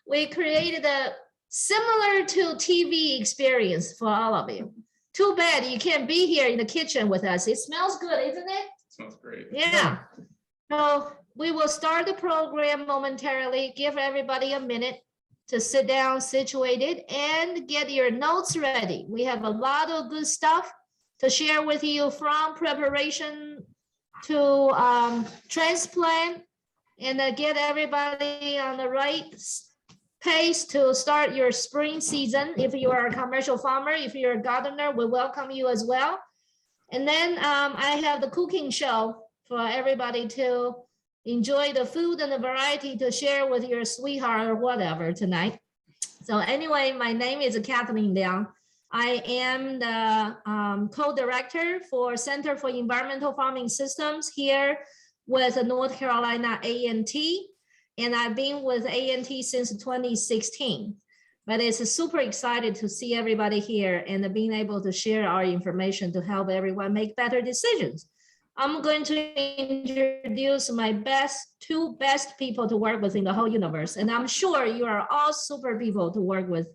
we created a similar to TV experience for all of you. Too bad you can't be here in the kitchen with us. It smells good, isn't it? Smells great. Yeah. So we will start the program momentarily. Give everybody a minute to sit down, situated, and get your notes ready. We have a lot of good stuff to share with you, from preparation to transplant, and get everybody on the right pace to start your spring season. If you are a commercial farmer, if you're a gardener, we welcome you as well. And then I have the cooking show for everybody to enjoy the food and the variety to share with your sweetheart or whatever tonight. So anyway, my name is Kathleen Liang. I am the co-director for Center for Environmental Farming Systems here with North Carolina A&T. And I've been with A&T since 2016. But it's super excited to see everybody here and being able to share our information to help everyone make better decisions. I'm going to introduce my two best people to work with in the whole universe. And I'm sure you are all super people to work with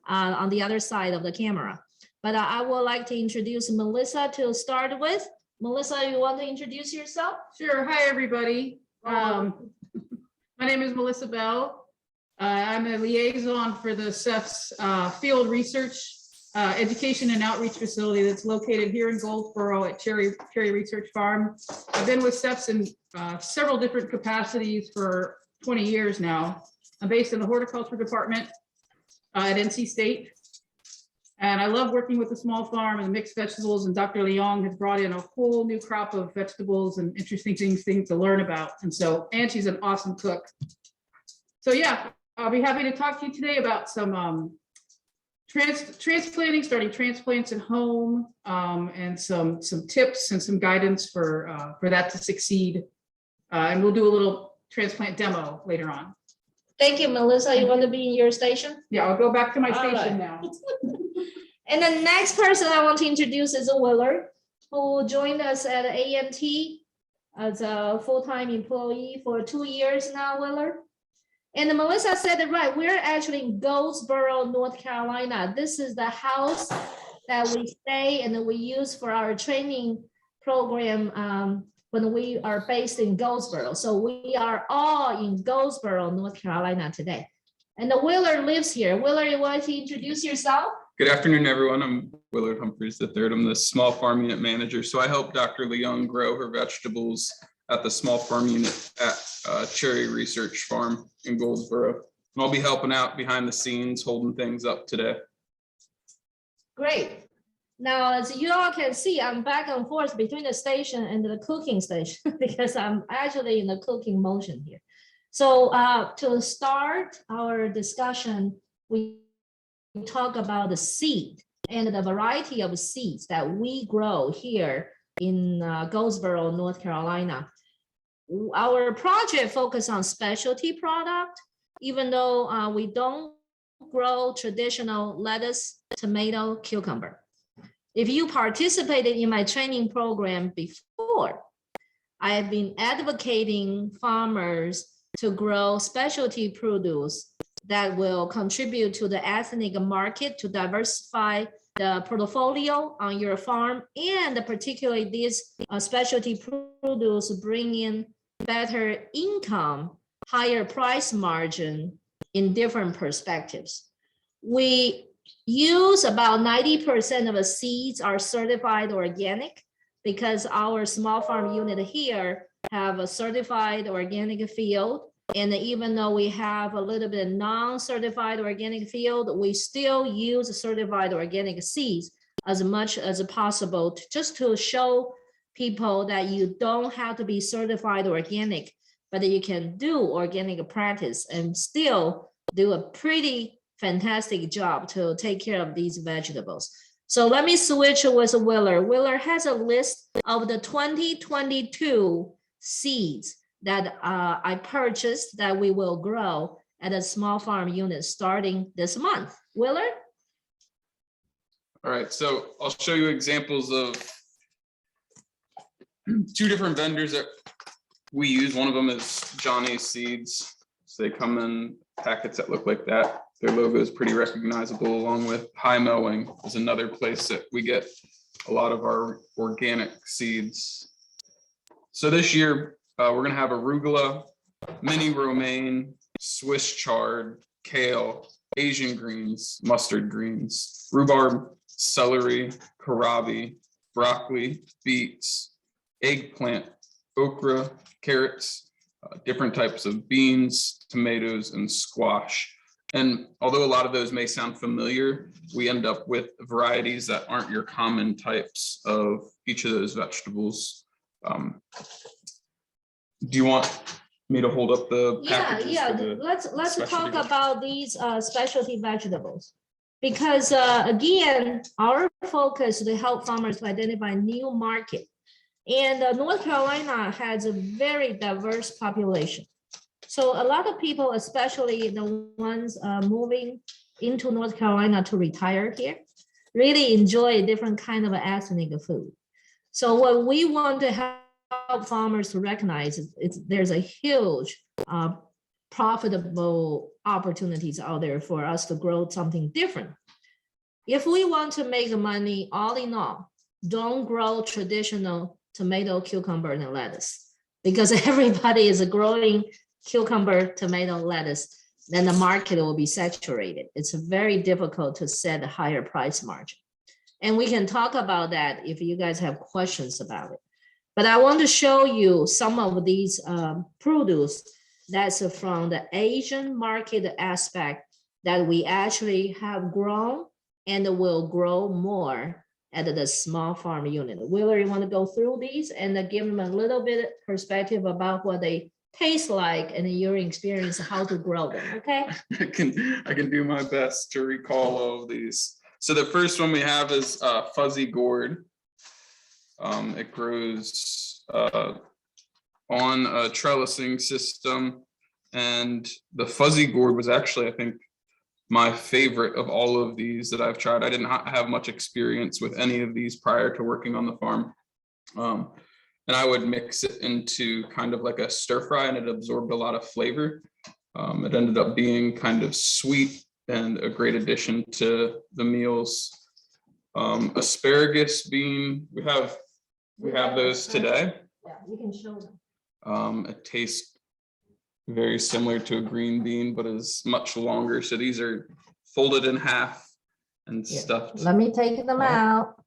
on the other side of the camera. But I would like to introduce Melissa to start with. Melissa, you want to introduce yourself? Sure. Hi, everybody. My name is Melissa Bell. I'm a liaison for the CEF's field research, education and outreach facility that's located here in Goldsboro at Cherry Research Farm. I've been with CEF's in several different capacities for 20 years now. I'm based in the horticulture department at NC State. And I love working with the small farm and mixed vegetables, and Dr. Leong has brought in a whole new crop of vegetables and interesting things to learn about. And she's an awesome cook. So yeah, I'll be happy to talk to you today about some transplanting, starting transplants at home, and some tips and some guidance for that to succeed. And we'll do a little transplant demo later on. Thank you, Melissa. You want to be in your station? Yeah, I'll go back to my station now. And the next person I want to introduce is Willard, who joined us at A&T as a full-time employee for 2 years now, Willard. And Melissa said it right. We're actually in Goldsboro, North Carolina. This is the house that we stay and we use for our training program when we are based in Goldsboro. So we are all in Goldsboro, North Carolina today. And the Willard lives here. Willard, you want to introduce yourself? Good afternoon, everyone. I'm Willard Humphries III. I'm the small farm unit manager. So I help Dr. Leong grow her vegetables at the small farm unit at Cherry Research Farm in Goldsboro. And I'll be helping out behind the scenes, holding things up today. Great. Now, as you all can see, I'm back and forth between the station and the cooking station because I'm actually in the cooking motion here. So to start our discussion, we talk about the seed and the variety of seeds that we grow here in Goldsboro, North Carolina. Our project focuses on specialty product, even though we don't grow traditional lettuce, tomato, cucumber. If you participated in my training program before, I have been advocating farmers to grow specialty produce that will contribute to the ethnic market to diversify the portfolio on your farm, and particularly these specialty produce bring in better income, higher price margin in different perspectives. We use about 90% of the seeds are certified organic because our small farm unit here have a certified organic field. And even though we have a little bit of non-certified organic field, we still use certified organic seeds as much as possible just to show people that you don't have to be certified organic, but that you can do organic practice and still do a pretty fantastic job to take care of these vegetables. So let me switch with Willard. Willard has a list of the 2022 seeds that I purchased that we will grow at a small farm unit starting this month. Willard? All right, so I'll show you examples of 2 different vendors that we use. One of them is Johnny's Seeds. So they come in packets that look like that. Their logo is pretty recognizable, along with High Mowing is another place that we get a lot of our organic seeds. So this year, we're gonna have arugula, mini romaine, Swiss chard, kale, Asian greens, mustard greens, rhubarb, celery, kohlrabi, broccoli, beets, eggplant, okra, carrots, different types of beans, tomatoes, and squash. And although a lot of those may sound familiar, we end up with varieties that aren't your common types of each of those vegetables. Do you want me to hold up the packages? Let's talk specialty about these specialty vegetables. Because again, our focus is to help farmers to identify new market. And North Carolina has a very diverse population. So a lot of people, especially the ones moving into North Carolina to retire here, really enjoy different kind of ethnic food. So what we want to help farmers to recognize is there's a huge profitable opportunities out there for us to grow something different. If we want to make money, all in all, don't grow traditional tomato, cucumber, and lettuce, because everybody is growing cucumber, tomato, lettuce, then the market will be saturated. It's very difficult to set a higher price margin. And we can talk about that if you guys have questions about it. But I want to show you some of these produce that's from the Asian market aspect that we actually have grown and will grow more at the small farm unit. Willard, you want to go through these and give them a little bit perspective about what they taste like and your experience how to grow them, okay? I can do my best to recall all of these. So the first one we have is fuzzy gourd. It grows on a trellising system, and the fuzzy gourd was actually, I think, my favorite of all of these that I've tried. I didn't have much experience with any of these prior to working on the farm. And I would mix it into kind of like a stir fry, and it absorbed a lot of flavor. It ended up being kind of sweet and a great addition to the meals. Asparagus bean, we have those today. Yeah, you can show them. It tastes very similar to a green bean, but is much longer. So these are folded in half and stuffed. Let me take them out.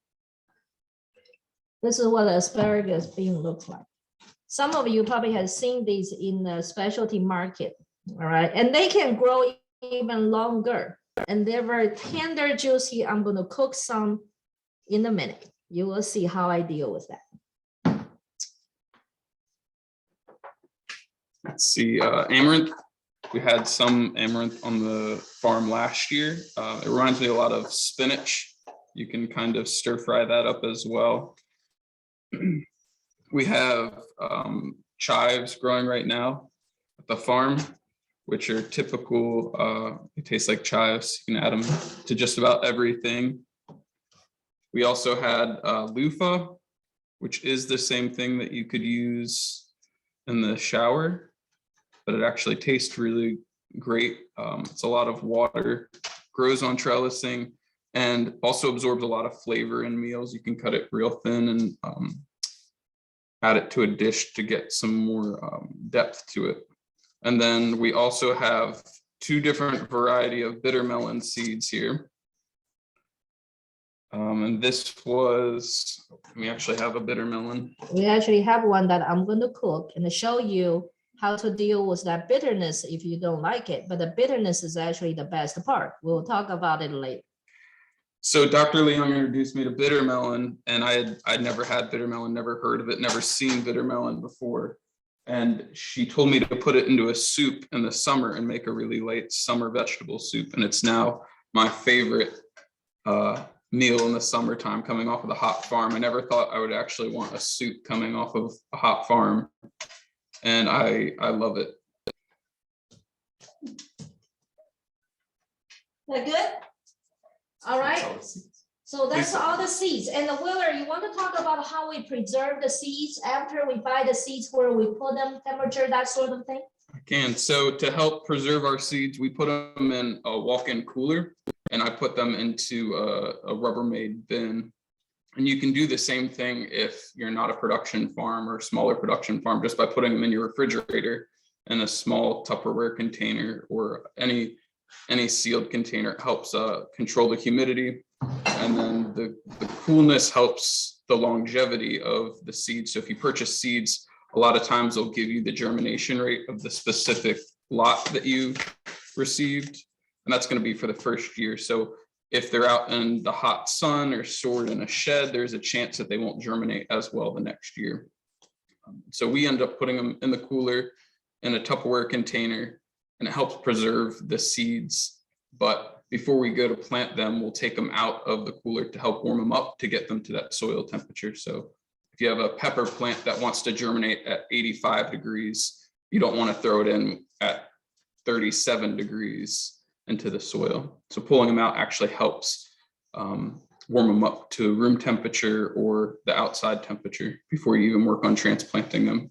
This is what asparagus bean looks like. Some of you probably have seen these in the specialty market, all right? And they can grow even longer, and they're very tender, juicy. I'm gonna cook some in a minute. You will see how I deal with that. Let's see, amaranth. We had some amaranth on the farm last year. It reminds me a lot of spinach. You can kind of stir fry that up as well. We have chives growing right now at the farm, which are typical. It tastes like chives. You can add them to just about everything. We also had Luffa, which is the same thing that you could use in the shower, but it actually tastes really great. It's a lot of water, grows on trellising, and also absorbs a lot of flavor in meals. You can cut it real thin and add it to a dish to get some more depth to it. And then we also have two different variety of bitter melon seeds here. And this was, we actually have a bitter melon. We actually have one that I'm going to cook and show you how to deal with that bitterness if you don't like it. But the bitterness is actually the best part. We'll talk about it later. So Dr. Leung introduced me to bitter melon, and I'd never had bitter melon, never heard of it, never seen bitter melon before. And she told me to put it into a soup in the summer and make a really light summer vegetable soup. And it's now my favorite meal in the summertime, coming off of the hot farm. I never thought I would actually want a soup coming off of a hot farm, and I love it. That good? All right. So that's all the seeds. And Willard, you want to talk about how we preserve the seeds after we buy the seeds, where we put them, temperature, that sort of thing? I Can. So to help preserve our seeds, we put them in a walk-in cooler, and I put them into a Rubbermaid bin. And you can do the same thing if you're not a production farm or smaller production farm, just by putting them in your refrigerator in a small Tupperware container or any sealed container. It helps control the humidity, and then the coolness helps the longevity of the seeds. So if you purchase seeds, a lot of times they'll give you the germination rate of the specific lot that you received, and that's going to be for the first year. So if they're out in the hot sun or stored in a shed, there's a chance that they won't germinate as well the next year. So we end up putting them in the cooler in a Tupperware container, and it helps preserve the seeds. But before we go to plant them, we'll take them out of the cooler to help warm them up to get them to that soil temperature. So if you have a pepper plant that wants to germinate at 85 degrees, you don't want to throw it in at 37 degrees into the soil. So pulling them out actually helps warm them up to room temperature or the outside temperature before you even work on transplanting them.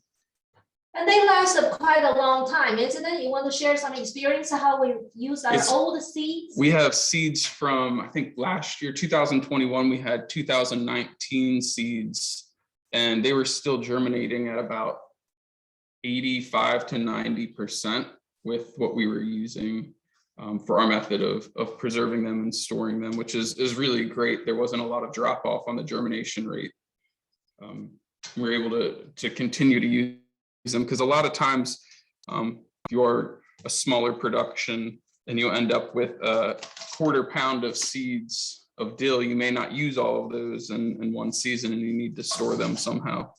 And they lasted quite a long time, isn't it? You want to share some experience of how we use our old seeds? We have seeds from, I think last year, 2021, we had 2019 seeds, and they were still germinating at about 85 to 90% with what we were using for our method of preserving them and storing them, which is really great. There wasn't a lot of drop off on the germination rate. We were able to continue to use them, because a lot of times if you're a smaller production and you end up with a quarter pound of seeds of dill, you may not use all of those in one season, and you need to store them somehow.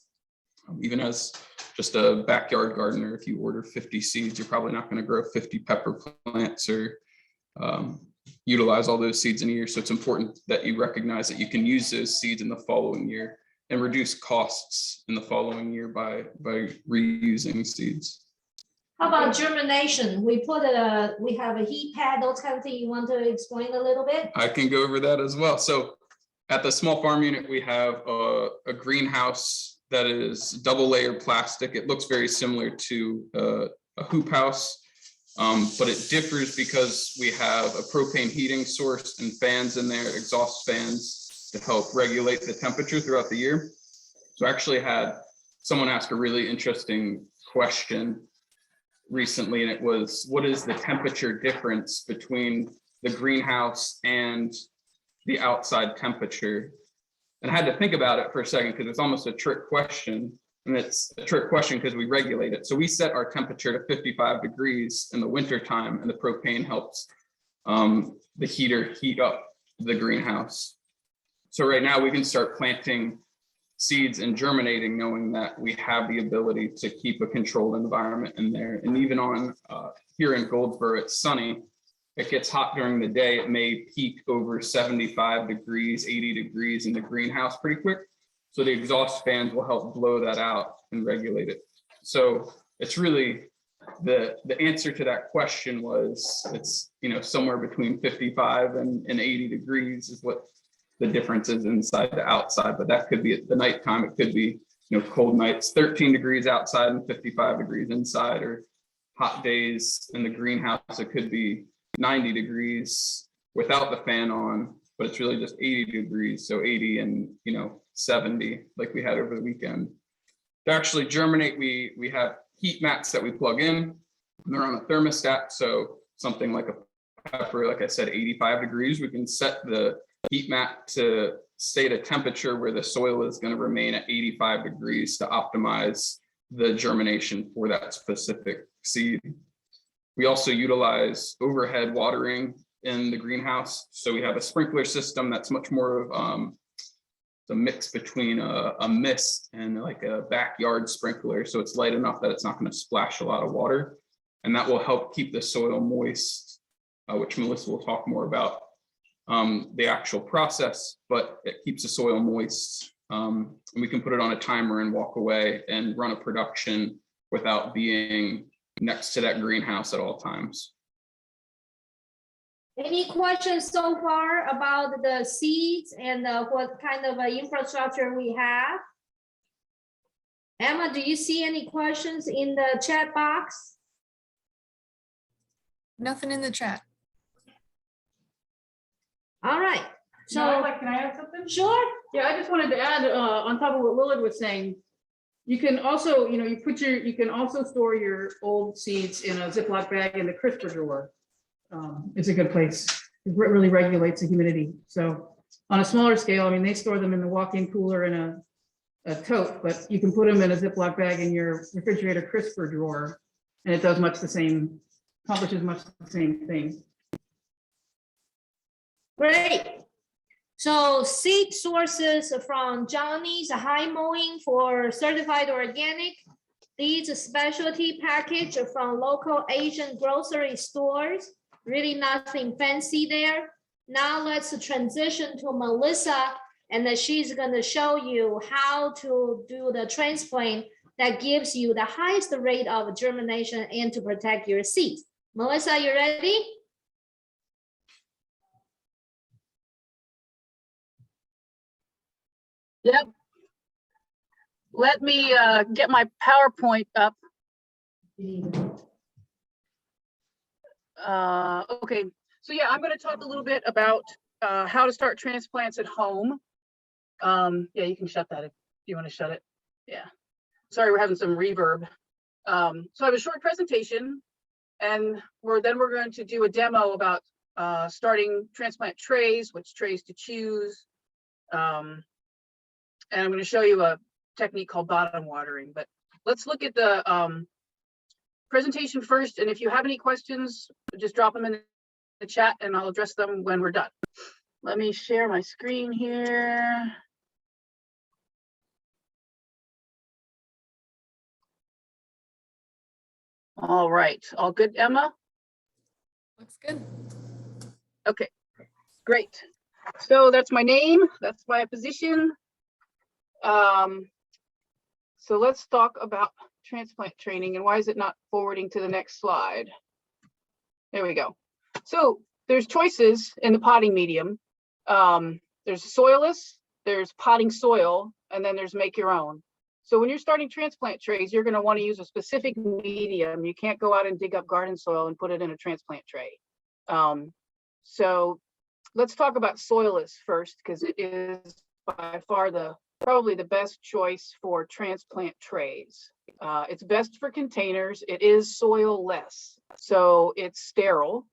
Even as just a backyard gardener, if you order 50 seeds, you're probably not going to grow 50 pepper plants or utilize all those seeds in a year. So it's important that you recognize that you can use those seeds in the following year and reduce costs in the following year by reusing seeds. How about germination? We have a heat pad, those kind of things. You want to explain a little bit? I can go over that as well. So at the small farm unit, we have a greenhouse that is double layer plastic. It looks very similar to a hoop house, but it differs because we have a propane heating source and fans in there, exhaust fans, to help regulate the temperature throughout the year. So I actually had someone ask a really interesting question recently, and it was, what is the temperature difference between the greenhouse and the outside temperature? And I had to think about it for a second, because it's almost a trick question. And it's a trick question because we regulate it. So we set our temperature to 55 degrees in the winter time, and the propane helps the heater heat up the greenhouse. So right now we can start planting seeds and germinating, knowing that we have the ability to keep a controlled environment in there. And even on here in Goldsboro, it's sunny. It gets hot during the day. It may peak over 75 degrees, 80 degrees in the greenhouse pretty quick. So the exhaust fans will help blow that out and regulate it. So it's really the answer to that question was, it's, you know, somewhere between 55 and 80 degrees is what the difference is inside to outside. But that could be at the nighttime. It could be, you know, cold nights, 13 degrees outside and 55 degrees inside, or hot days in the greenhouse. It could be 90 degrees without the fan on, but it's really just 80 degrees. So 80 and, you know, 70 like we had over the weekend. To actually germinate, we have heat mats that we plug in, and they're on a thermostat. So something like a pepper, like I said, 85 degrees, we can set the heat mat to stay at a temperature where the soil is going to remain at 85 degrees to optimize the germination for that specific seed. We also utilize overhead watering in the greenhouse. So we have a sprinkler system that's much more of the mix between a mist and like a backyard sprinkler. So it's light enough that it's not going to splash a lot of water, and that will help keep the soil moist, which Melissa will talk more about the actual process, but it keeps the soil moist. And we can put it on a timer and walk away and run a production without being next to that greenhouse at all times. Any questions so far about the seeds and what kind of infrastructure we have? Emma, do you see any questions in the chat box? Nothing in the chat. All right, so, Can I add something? sure, Yeah, I just wanted to add, on top of what Willard was saying, you can also, you can also store your old seeds in a Ziploc bag in the crisper drawer. It's a good place. It really regulates the humidity. So on a smaller scale, I mean, they store them in the walk-in cooler in a tote, but you can put them in a Ziploc bag in your refrigerator crisper drawer, and it does much the same, accomplishes much the same thing. great. So seed sources from Johnny's High Mowing for certified organic. These specialty package from local Asian grocery stores. Really nothing fancy there. Now let's transition to Melissa, and then she's going to show you how to do the transplant that gives you the highest rate of germination and to protect your seeds. Melissa, you ready? Yep. Let me get my PowerPoint up. Okay, so yeah, I'm going to talk a little bit about how to start transplants at home. Yeah, you can shut that if you want to shut it. Yeah, sorry, we're having some reverb. So I have a short presentation, and we're going to do a demo about starting transplant trays, which trays to choose. And I'm going to show you a technique called bottom watering, but let's look at the presentation first. And if you have any questions, just drop them in the chat and I'll address them when we're done. Let me share my screen here. All right, all good, Emma? Looks good. Okay, great. So that's my name, that's my position. So let's talk about transplant training and why is it not forwarding to the next slide? There we go. So there's choices in the potting medium. There's soilless, there's potting soil, and then there's make your own. So when you're starting transplant trays, you're going to want to use a specific medium. You can't go out and dig up garden soil and put it in a transplant tray. So let's talk about soilless first, because it is by far probably the best choice for transplant trays. It's best for containers. It is soil-less, so it's sterile.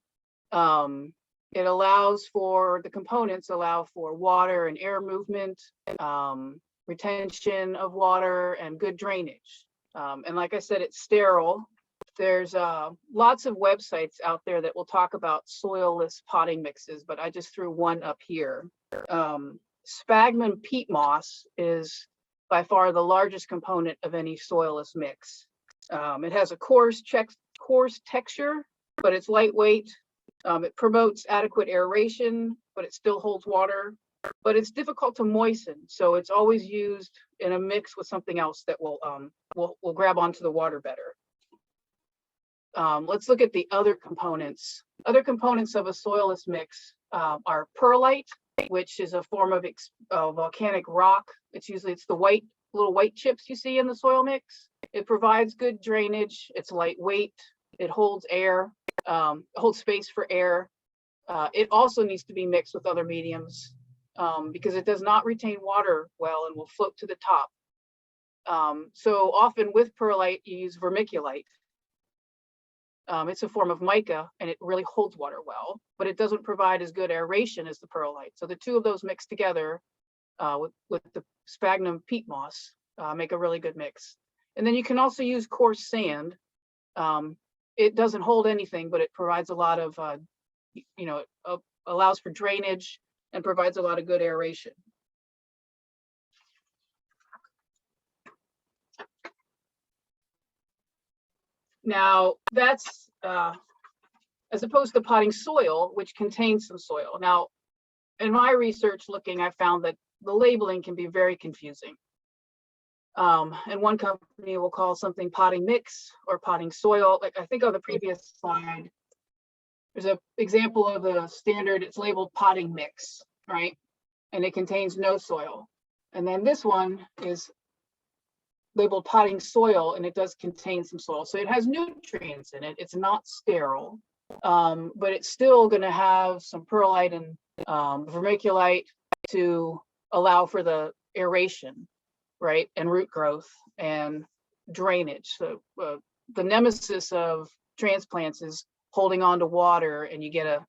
It allows for, the components allow for water and air movement, retention of water, and good drainage. And like I said, it's sterile. There's lots of websites out there that will talk about soil-less potting mixes, but I just threw one up here. Sphagnum peat moss is by far the largest component of any soilless mix. It has a coarse texture, but it's lightweight. It promotes adequate aeration, but it still holds water. But it's difficult to moisten, so it's always used in a mix with something else that will grab onto the water better. Let's look at the other components. Other components of a soilless mix are perlite, which is a form of volcanic rock. It's the little white chips you see in the soil mix. It provides good drainage. It's lightweight. It holds air, holds space for air. It also needs to be mixed with other mediums because it does not retain water well and will float to the top. So often with perlite, you use vermiculite. It's a form of mica and it really holds water well, but it doesn't provide as good aeration as the perlite. So the two of those mixed together with the sphagnum peat moss make a really good mix. And then you can also use coarse sand. It doesn't hold anything, but it provides a lot of, allows for drainage and provides a lot of good aeration. Now that's as opposed to potting soil, which contains some soil. Now, in my research looking, I found that the labeling can be very confusing. And one company will call something potting mix or potting soil. Like I think on the previous slide, there's an example of a standard, it's labeled potting mix, right? And it contains no soil. And then this one is labeled potting soil and it does contain some soil. So it has nutrients in it. It's not sterile. but it's still going to have some perlite and vermiculite to allow for the aeration, right, and root growth and drainage. So the nemesis of transplants is holding on to water, and you get a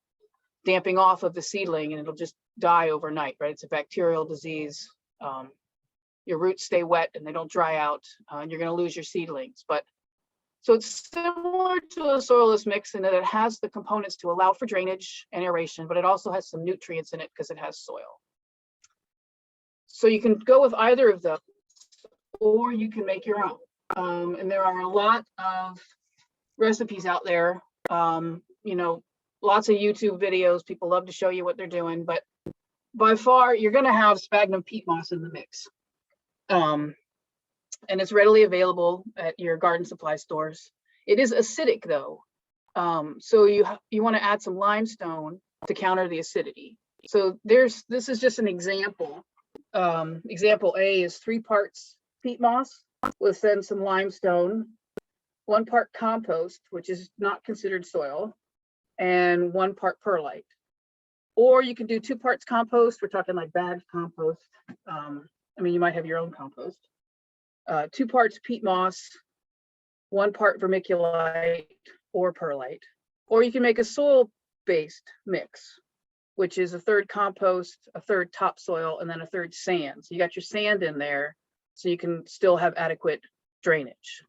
damping off of the seedling and it'll just die overnight, right? It's a bacterial disease. Your roots stay wet and they don't dry out, and you're going to lose your seedlings. But so it's similar to a soilless mix in that it has the components to allow for drainage and aeration, but it also has some nutrients in it because it has soil. So you can go with either of those, or you can make your own. And there are a lot of recipes out there. You know, lots of YouTube videos. People love to show you what they're doing, but by far you're going to have sphagnum peat moss in the mix. And it's readily available at your garden supply stores. It is acidic though. So you want to add some limestone to counter the acidity. So this is just an example. Example A is 3 parts peat moss with then some limestone, 1 part compost, which is not considered soil, and 1 part perlite. Or you can do 2 parts compost. We're talking like bagged compost. I mean, you might have your own compost. 2 parts peat moss, 1 part vermiculite or perlite. Or you can make a soil-based mix, which is 1/3 compost, 1/3 topsoil, and then 1/3 sand. So you got your sand in there, so you can still have adequate drainage.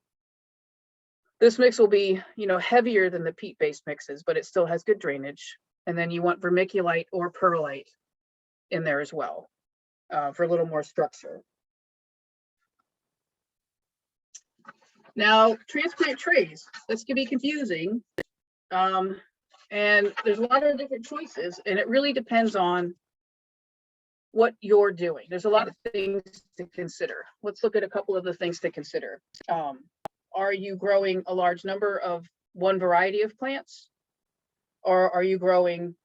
This mix will be, you know, heavier than the peat-based mixes, but it still has good drainage. And then you want vermiculite or perlite in there as well, for a little more structure. Now, transplant trays, this can be confusing. And there's a lot of different choices, and it really depends on what you're doing. There's a lot of things to consider. Let's look at a couple of the things to consider. Are you growing a large number of one variety of plants? Or are you growing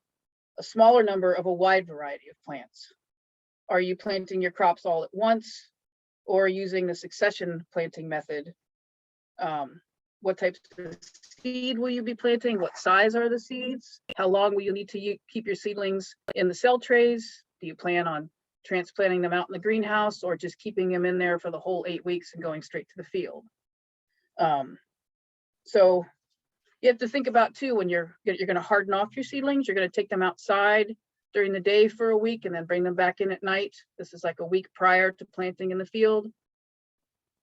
a smaller number of a wide variety of plants? Are you planting your crops all at once, or using the succession planting method? What types of seed will you be planting? What size are the seeds? How long will you need to keep your seedlings in the cell trays? Do you plan on transplanting them out in the greenhouse, or just keeping them in there for the whole 8 weeks and going straight to the field? So you have to think about too, when you're going to harden off your seedlings, you're going to take them outside during the day for a week and then bring them back in at night. This is like a week prior to planting in the field.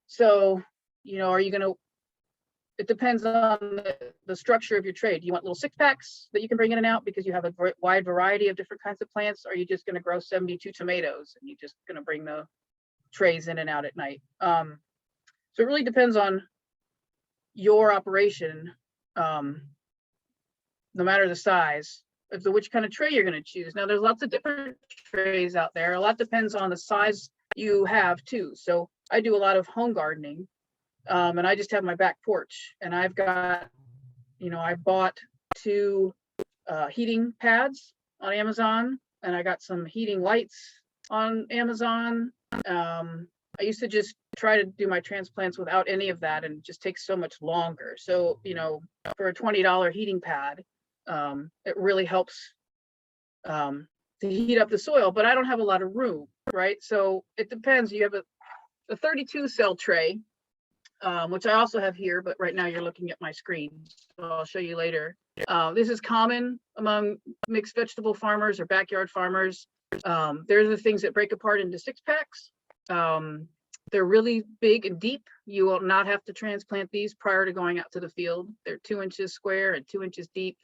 So, you know, it depends on the structure of your tray. Do you want little 6-packs that you can bring in and out because you have a wide variety of different kinds of plants? Or are you just going to grow 72 tomatoes and you're just going to bring the trays in and out at night? So it really depends on your operation, no matter the size, of which kind of tray you're going to choose. Now, there's lots of different trays out there. A lot depends on the size you have too. So I do a lot of home gardening. And I just have my back porch, and I've got, you know, I bought 2 heating pads on Amazon, and I got some heating lights on Amazon. I used to just try to do my transplants without any of that, and it just takes so much longer. So, you know, for a $20 heating pad, it really helps to heat up the soil, but I don't have a lot of room, right? So it depends. You have a 32 cell tray, which I also have here, but right now you're looking at my screen, so I'll show you later. This is common among mixed vegetable farmers or backyard farmers. There's the things that break apart into 6-packs. They're really big and deep. You will not have to transplant these prior to going out to the field. They're 2 inches square and 2 inches deep,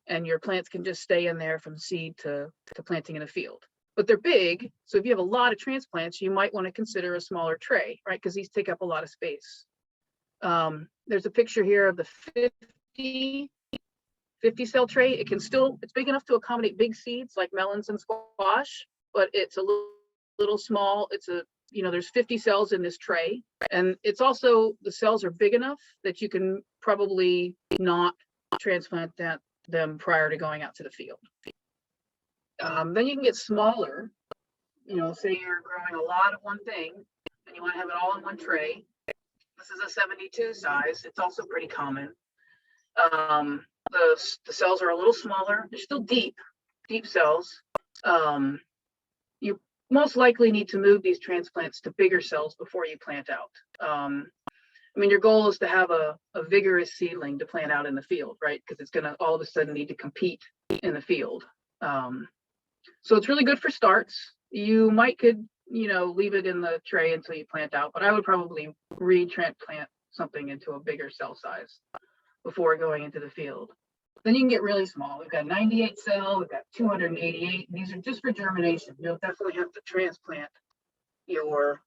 and your plants can just stay in there from seed to planting in a field. But they're big, so if you have a lot of transplants, you might want to consider a smaller tray, right? Because these take up a lot of space. There's a picture here of the 50 cell tray. It's big enough to accommodate big seeds like melons and squash, but it's a little small. There's 50 cells in this tray, and it's also, the cells are big enough that you can probably not transplant them prior to going out to the field. Then you can get smaller. You know, say you're growing a lot of one thing and you want to have it all in one tray. This is a 72 size. It's also pretty common. The cells are a little smaller. They're still deep cells. You most likely need to move these transplants to bigger cells before you plant out. I mean, your goal is to have a vigorous seedling to plant out in the field, right? Because it's going to all of a sudden need to compete in the field. So it's really good for starts. You could leave it in the tray until you plant out, but I would probably retransplant something into a bigger cell size before going into the field. Then you can get really small. We've got 98 cell, we've got 288. These are just for germination. You'll definitely have to transplant your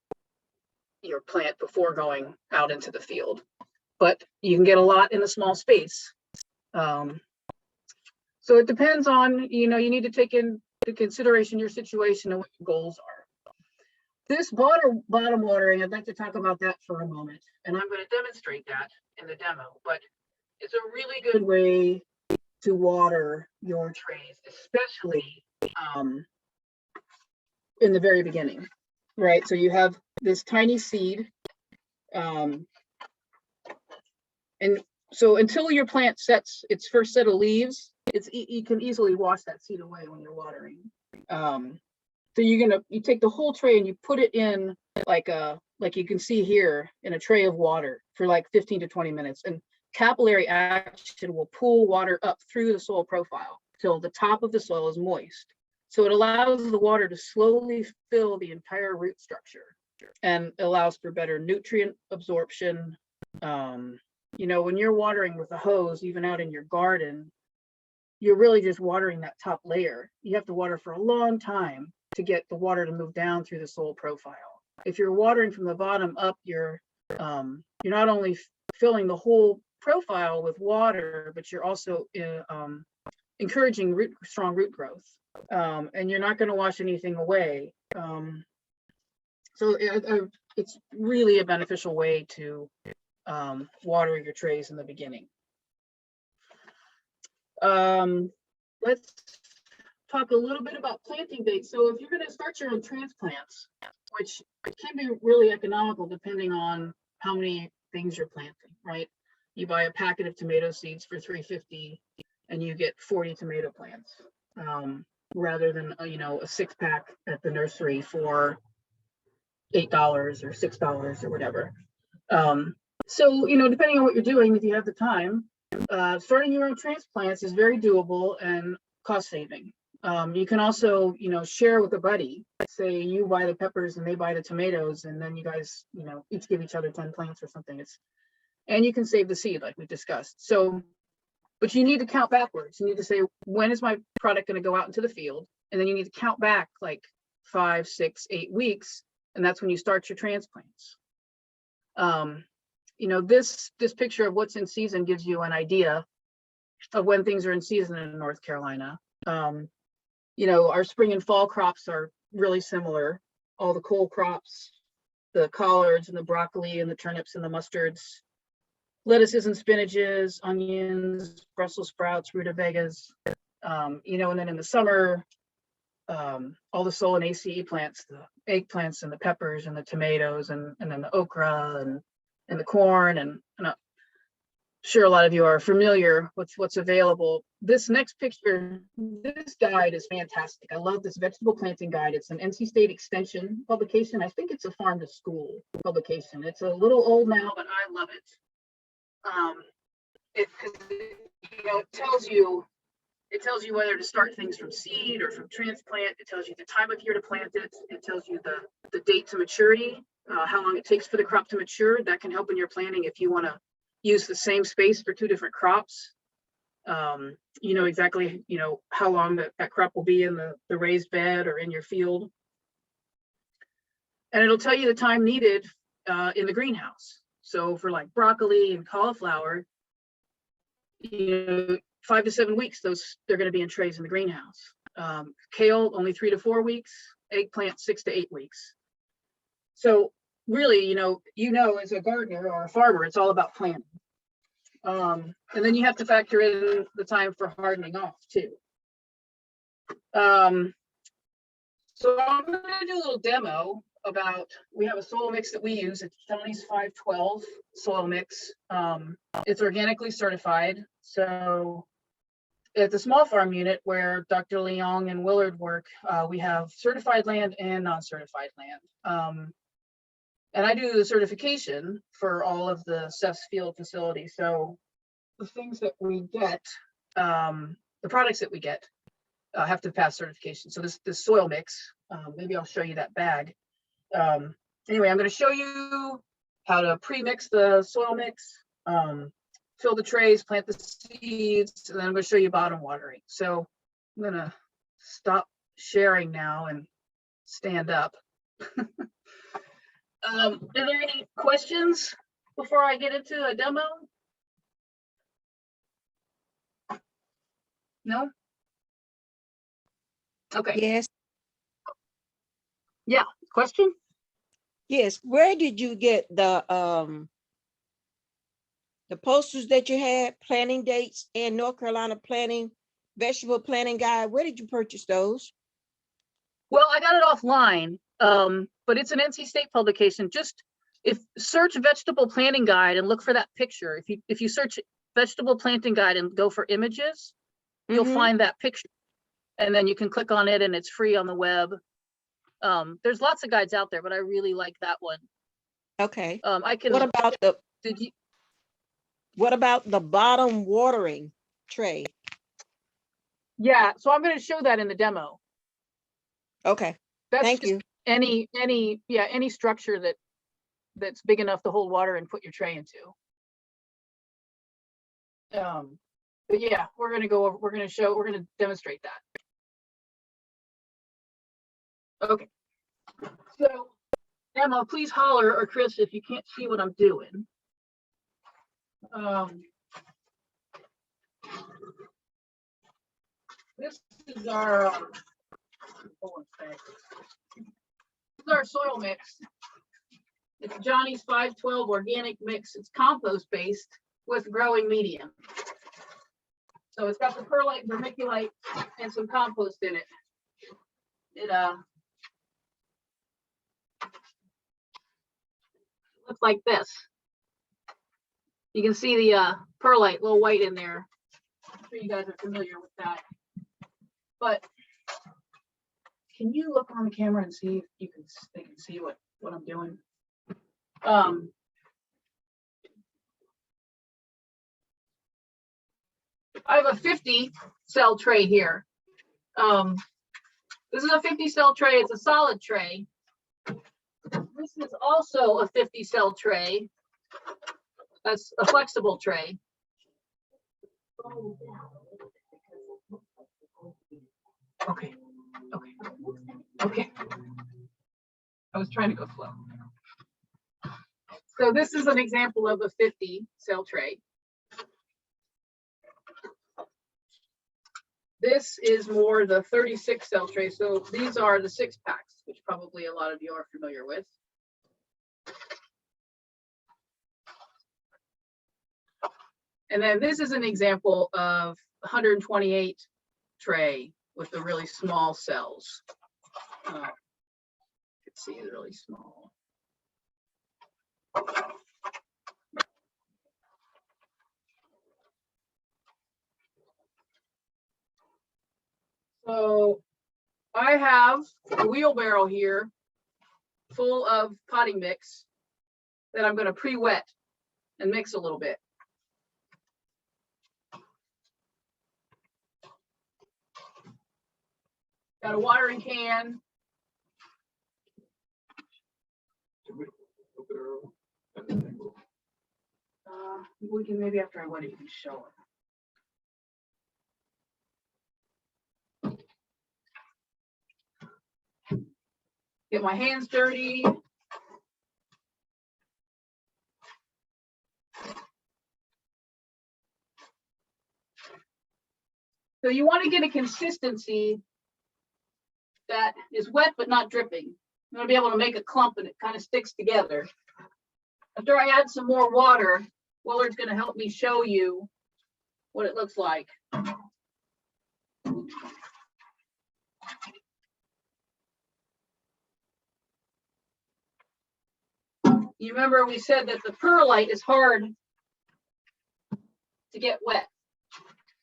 plant before going out into the field, but you can get a lot in a small space. So it depends on, you need to take into consideration your situation and what your goals are. This bottom watering, I'd like to talk about that for a moment, and I'm going to demonstrate that in the demo, but it's a really good way to water your trays, especially in the very beginning, right? So you have this tiny seed, and so until your plant sets its first set of leaves, you can easily wash that seed away when you're watering. So you take the whole tray and you put it in like you can see here, in a tray of water for like 15 to 20 minutes, and capillary action will pull water up through the soil profile till the top of the soil is moist. So it allows the water to slowly fill the entire root structure and allows for better nutrient absorption. When you're watering with a hose, even out in your garden, you're really just watering that top layer. You have to water for a long time to get the water to move down through the soil profile. If you're watering from the bottom up, you're not only filling the whole profile with water, but you're also encouraging strong root growth, and you're not going to wash anything away. So it's really a beneficial way to water your trays in the beginning. Let's talk a little bit about planting dates. So if you're going to start your own transplants, which can be really economical depending on how many things you're planting, right? You buy a packet of tomato seeds for $3.50 and you get 40 tomato plants, rather than a 6-pack at the nursery for $8 or $6 or whatever. So depending on what you're doing, if you have the time, starting your own transplants is very doable and cost saving. You can also share with a buddy. Say you buy the peppers and they buy the tomatoes, and then you guys each give each other 10 plants or something. And you can save the seed like we discussed. So, but you need to count backwards. You need to say, when is my product going to go out into the field? And then you need to count back like 5, 6, 8 weeks, and that's when you start your transplants. This picture of what's in season gives you an idea of when things are in season in North Carolina. Our spring and fall crops are really similar. All the cole crops, the collards and the broccoli and the turnips and the mustards, lettuces and spinaches, onions, Brussels sprouts, rutabagas, and then in the summer, all the Solanaceae plants, the eggplants and the peppers and the tomatoes, and then the okra and the corn, and I'm sure a lot of you are familiar with what's available. This next picture, this guide is fantastic. I love this vegetable planting guide. It's an NC State Extension publication. I think it's a farm to school publication. It's a little old now, but I love it. It tells you whether to start things from seed or from transplant. It tells you the time of year to plant it. It tells you the date to maturity, how long it takes for the crop to mature. That can help in your planning if you want to use the same space for 2 different crops. Exactly, how long that crop will be in the raised bed or in your field. And it'll tell you the time needed in the greenhouse. So for like broccoli and cauliflower, 5 to 7 weeks, they're going to be in trays in the greenhouse. Kale, only 3 to 4 weeks. Eggplant, 6 to 8 weeks. So really, as a gardener or a farmer, it's all about planning. And then you have to factor in the time for hardening off too. So I'm going to do a little demo about, we have a soil mix that we use. It's Johnny's 512 soil mix. It's organically certified. So at the small farm unit where Dr. Leong and Willard work, we have certified land and non-certified land. And I do the certification for all of the CEF's field facilities. So the things that we get, the products that we get have to pass certification. So this soil mix, maybe I'll show you that bag. Anyway, I'm going to show you how to pre-mix the soil mix, fill the trays, plant the seeds, and then I'm going to show you bottom watering. So I'm going to stop sharing now and stand up. Are there any questions before I get into a demo? No? Okay. Yes, Question? yes. Where did you get the posters that you had, planting dates and North Carolina planting, vegetable planting guide? Where did you purchase those? Well, I got it offline, but it's an NC State publication. Just search vegetable planting guide and look for that picture. If you search vegetable planting guide and go for images, you'll Mhm. find that picture, and then you can click on it and it's free on the web. There's lots of guides out there, but I really like that one. Okay. I can. What about the Did you? what about the bottom watering tray? Yeah. So I'm going to show that in the demo. Okay. That's Thank just you. any structure that's big enough to hold water and put your tray into. But yeah, we're going to demonstrate that. Okay. So Emma, please holler, or Chris, if you can't see what I'm doing. This is our soil mix. It's Johnny's 512 organic mix. It's compost based with growing medium. So it's got the perlite, vermiculite, and some compost in it. It looks like this. You can see the perlite, little white in there. I'm sure you guys are familiar with that. But can you look on the camera and see if they can see what I'm doing? I have a 50 cell tray here. This is a 50 cell tray. It's a solid tray. This is also a 50 cell tray. That's a flexible tray. Okay. I was trying to go slow. So this is an example of a 50 cell tray. This is more the 36 cell tray. So these are the 6-packs, which probably a lot of you are familiar with. And then this is an example of 128 tray with the really small cells. You can see it's really small. So I have a wheelbarrow here full of potting mix that I'm going to pre-wet and mix a little bit. Got a watering can. We can maybe after I wet it, you can show it. Get my hands dirty. So you want to get a consistency that is wet but not dripping. You want to be able to make a clump and it kind of sticks together. After I add some more water, Willard's going to help me show you what it looks like. You remember we said that the perlite is hard to get wet.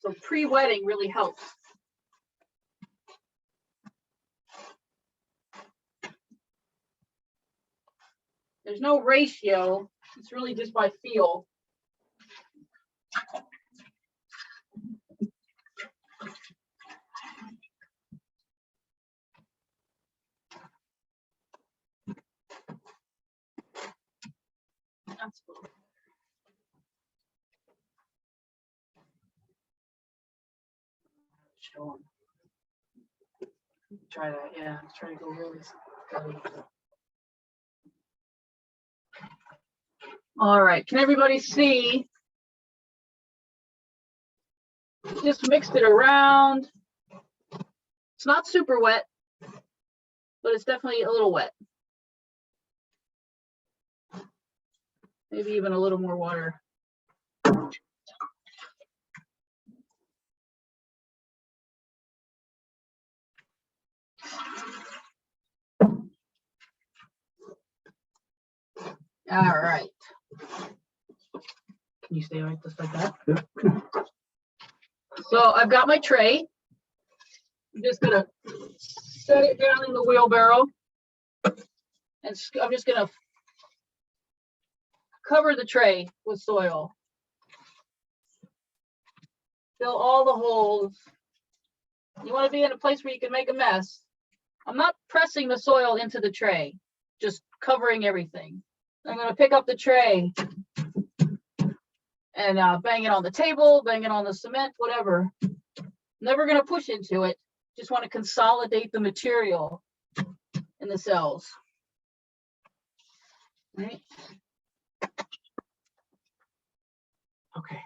So pre-wetting really helps. There's no ratio. It's really just by feel. That's cool. Show 'em. Try that, yeah. Let's try to go really steady. All right, can everybody see? Just mixed it around. It's not super wet, but it's definitely a little wet. Maybe even a little more water. All right. Can you stay like this like that? So I've got my tray. I'm just gonna set it down in the wheelbarrow. And I'm just gonna cover the tray with soil. Fill all the holes. You want to be in a place where you can make a mess. I'm not pressing the soil into the tray, just covering everything. I'm going to pick up the tray and bang it on the table, bang it on the cement, whatever. Never going to push into it. Just want to consolidate the material in the cells. Right? Okay.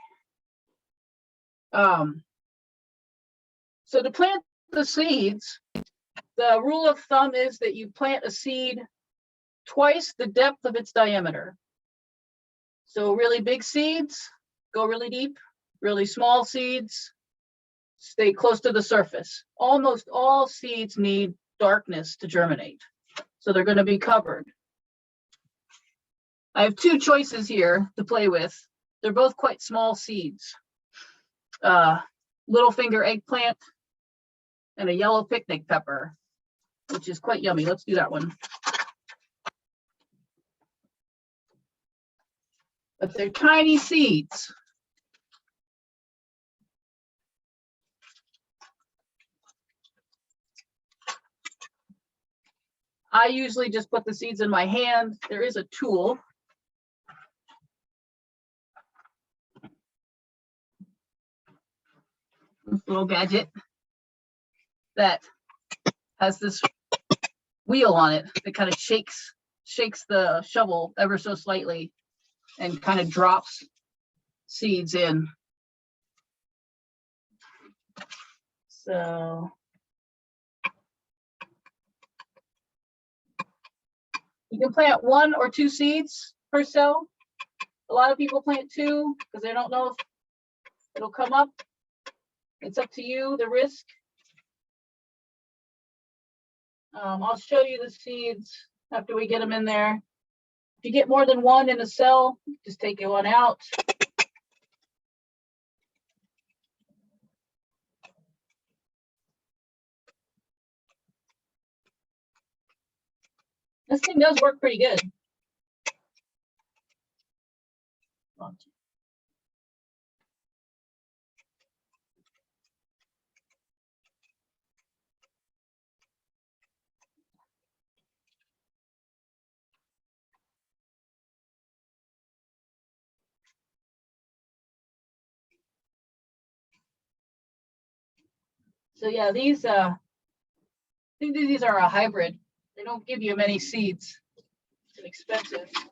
So to plant the seeds, the rule of thumb is that you plant a seed twice the depth of its diameter. So really big seeds go really deep, really small seeds stay close to the surface. Almost all seeds need darkness to germinate, so they're going to be covered. I have two choices here to play with. They're both quite small seeds. Little finger eggplant and a yellow picnic pepper, which is quite yummy. Let's do that one. But they're tiny seeds. I usually just put the seeds in my hand. There is a tool. This little gadget that has this wheel on it that kind of shakes the shovel ever so slightly and kind of drops seeds in. So you can plant 1 or 2 seeds per cell. A lot of people plant 2 because they don't know if it'll come up. It's up to you, the risk. I'll show you the seeds after we get them in there. If you get more than 1 in a cell, just take one out. This thing does work pretty good. So yeah, these I think these are a hybrid. They don't give you many seeds. It's expensive. I've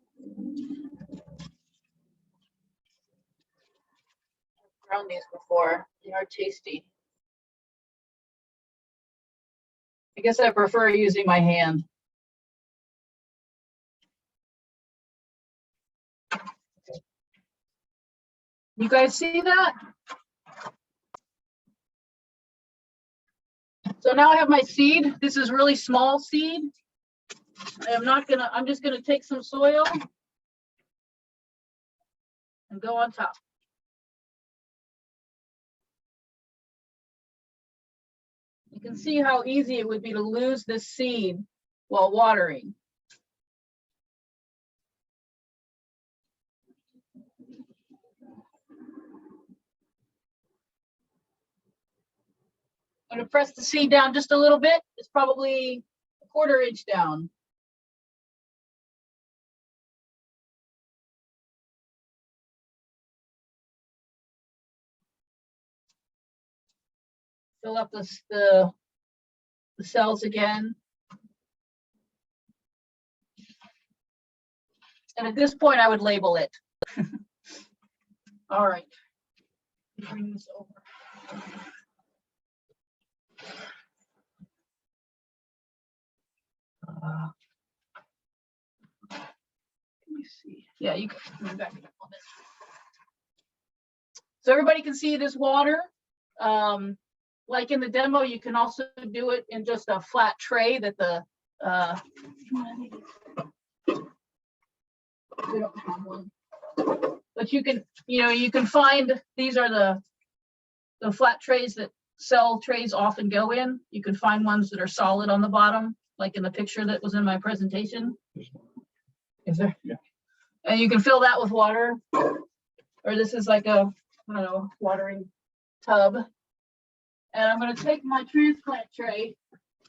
grown these before. They are tasty. I guess I prefer using my hand. You guys see that? So now I have my seed. This is really small seed. I'm just gonna take some soil and go on top. You can see how easy it would be to lose this seed while watering. I'm going to press the seed down just a little bit. It's probably a 1/4 inch down. Fill up the cells again. And at this point, I would label it. All right. Bring this over. Let me see. Yeah, you can move back it up on this. So everybody can see this water. Like in the demo, you can also do it in just a flat tray that the we don't have one. But you can, you can find, these are the flat trays that cell trays often go in. You can find ones that are solid on the bottom, like in the picture that was in my presentation. Is there? Yeah. And you can fill that with water. Or this is like a, I don't know, watering tub. And I'm going to take my transplant tray.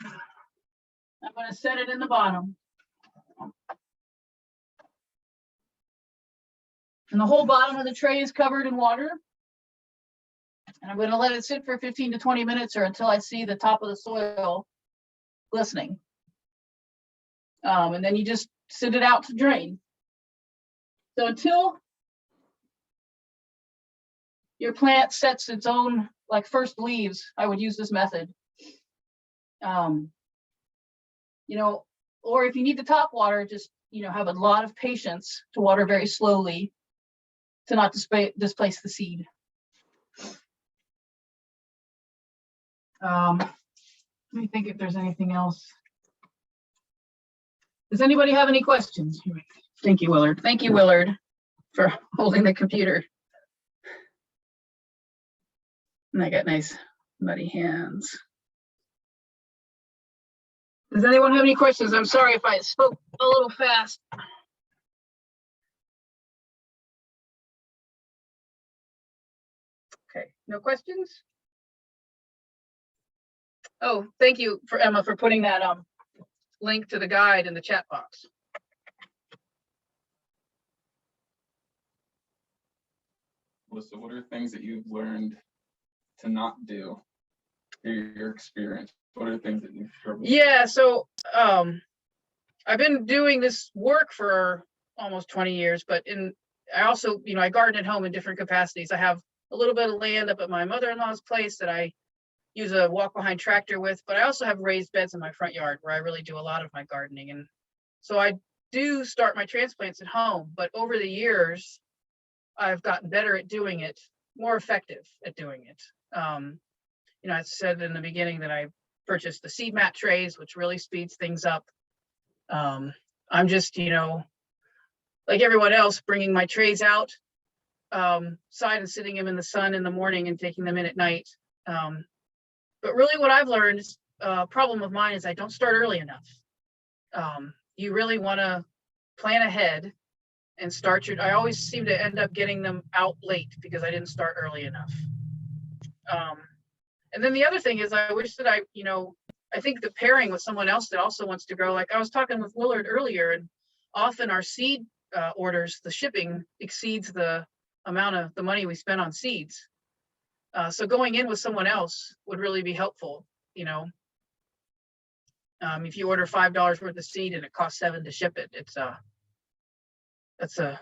I'm going to set it in the bottom. And the whole bottom of the tray is covered in water. And I'm going to let it sit for 15 to 20 minutes or until I see the top of the soil glistening. And then you just sit it out to drain. So until your plant sets its own, like first leaves, I would use this method. Or if you need the top water, just, have a lot of patience to water very slowly to not displace the seed. Let me think if there's anything else. Does anybody have any questions? Thank you, Willard. Thank you, Willard, for holding the computer. And I got nice muddy hands. Does anyone have any questions? I'm sorry if I spoke a little fast. Okay, no questions? Oh, thank you for Emma for putting that link to the guide in the chat box. Melissa, what are things that you've learned to not do through your experience? What are things that you've struggled with? Yeah, so I've been doing this work for almost 20 years, but I also, I garden at home in different capacities. I have a little bit of land up at my mother-in-law's place that I use a walk-behind tractor with, but I also have raised beds in my front yard where I really do a lot of my gardening. And so I do start my transplants at home, but over the years, I've gotten better at doing it, more effective at doing it. I said in the beginning that I purchased the seed mat trays, which really speeds things up. I'm just, like everyone else, bringing my trays out side and sitting them in the sun in the morning and taking them in at night. But really what I've learned is a problem of mine is I don't start early enough. You really want to plan ahead and start I always seem to end up getting them out late because I didn't start early enough. And then the other thing is I wish that I think the pairing with someone else that also wants to grow, like I was talking with Willard earlier, and often our seed orders, the shipping exceeds the amount of the money we spend on seeds. So going in with someone else would really be helpful. If you order $5 worth of seed and it costs $7 to ship it, that's a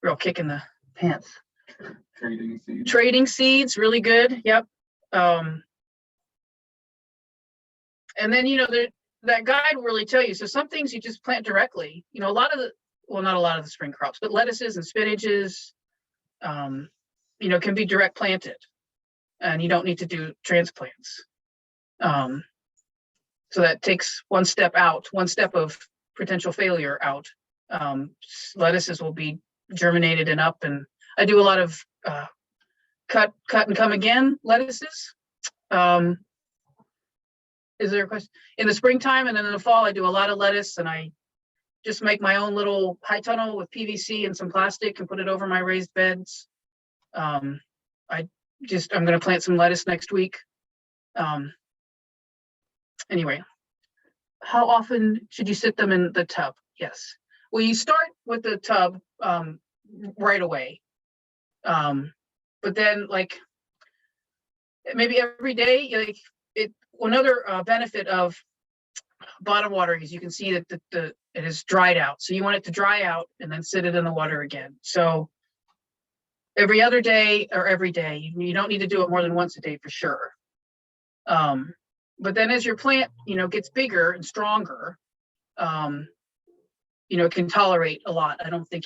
real kick in the pants. Trading seeds, really good. Yep. And then, that guide will really tell you. So some things you just plant directly, a lot of not a lot of the spring crops, but lettuces and spinaches, can be direct planted and you don't need to do transplants. So that takes one step of potential failure out. Lettuces will be germinated and up, and I do a lot of cut and come again lettuces. Is there a question? In the springtime and then in the fall, I do a lot of lettuce, and I just make my own little high tunnel with PVC and some plastic and put it over my raised beds. I'm gonna plant some lettuce next week. Anyway, how often should you sit them in the tub? Yes. Well, you start with the tub right away. But then like maybe every day, like another benefit of bottom watering is you can see that it is dried out. So you want it to dry out and then sit it in the water again. So every other day or every day, you don't need to do it more than once a day for sure. But then as your plant, gets bigger and stronger, it can tolerate a lot. I don't think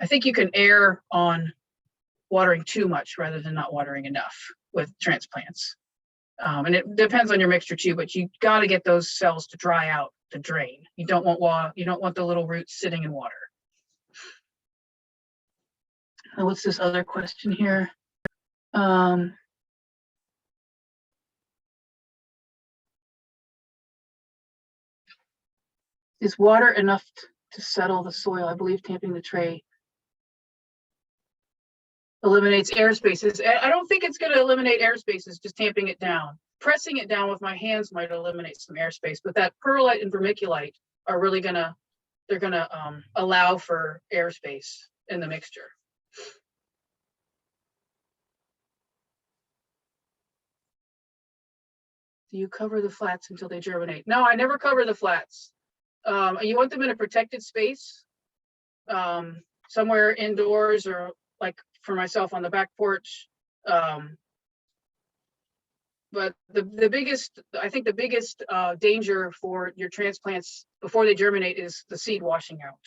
I think you can err on watering too much rather than not watering enough with transplants. And it depends on your mixture too, but you got to get those cells to dry out, to drain. You don't want the little roots sitting in water. And what's this other question here? Is water enough to settle the soil? I believe tamping the tray eliminates air spaces. I don't think it's going to eliminate air spaces, just tamping it down. Pressing it down with my hands might eliminate some airspace, but that perlite and vermiculite are really gonna allow for airspace in the mixture. Do you cover the flats until they germinate? No, I never cover the flats. You want them in a protected space, somewhere indoors, or like for myself on the back porch. But I think the biggest danger for your transplants before they germinate is the seed washing out.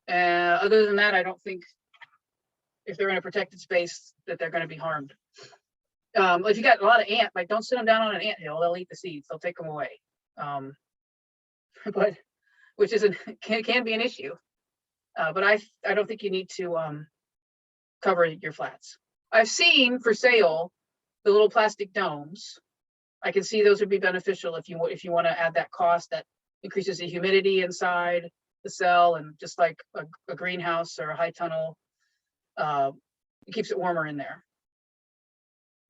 Other than that, I don't think if they're in a protected space that they're going to be harmed. If you got a lot of ant, like don't sit them down on an anthill, they'll eat the seeds, they'll take them away. But which can be an issue. But I don't think you need to cover your flats. I've seen for sale the little plastic domes. I can see those would be beneficial if you want to add that cost that increases the humidity inside the cell, and just like a greenhouse or a high tunnel, it keeps it warmer in there.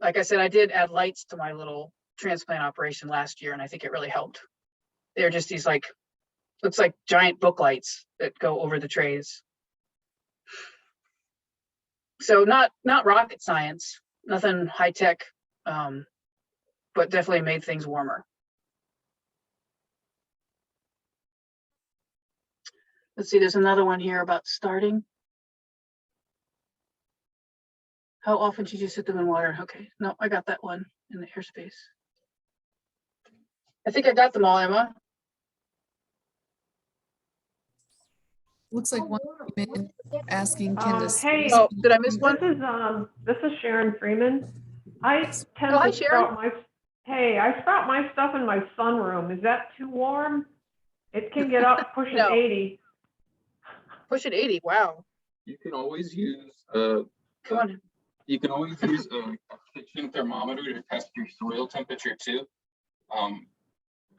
Like I said, I did add lights to my little transplant operation last year, and I think it really helped. They're just these looks like giant book lights that go over the trays. So not rocket science, nothing high tech, but definitely made things warmer. Let's see, there's another one here about starting. How often should you sit them in water? Okay, no, I got that one in the airspace. I think I got them all, Emma. Looks like one came in asking, can this? Hey, Oh, did I miss one? This is Sharon Freeman. I tend hi, to Sharon. I sprout my stuff in my sunroom. Is that too warm? It can get up pushing No. 80. Pushing 80, wow. You can always use Come on. you can always use a kitchen thermometer to test your soil temperature too.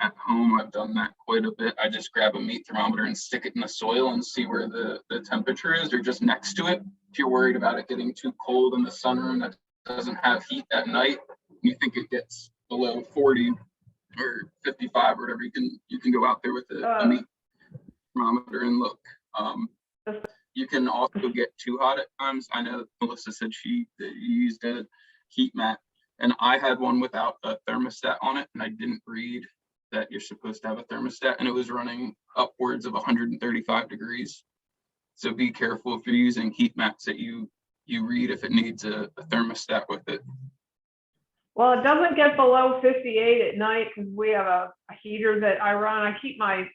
At home, I've done that quite a bit. I just grab a meat thermometer and stick it in the soil and see where the temperature is, or just next to it. If you're worried about it getting too cold in the sunroom that doesn't have heat at night, you think it gets below 40 or 55 or whatever, you can go out there with a meat thermometer and look. You can also get too hot at times. I know Melissa said she used a heat mat, and I had one without a thermostat on it, and I didn't read that you're supposed to have a thermostat, and it was running upwards of 135 degrees. So be careful if you're using heat mats that you read if it needs a thermostat with it. Well, it doesn't get below 58 at night because we have a heater that I run. I keep my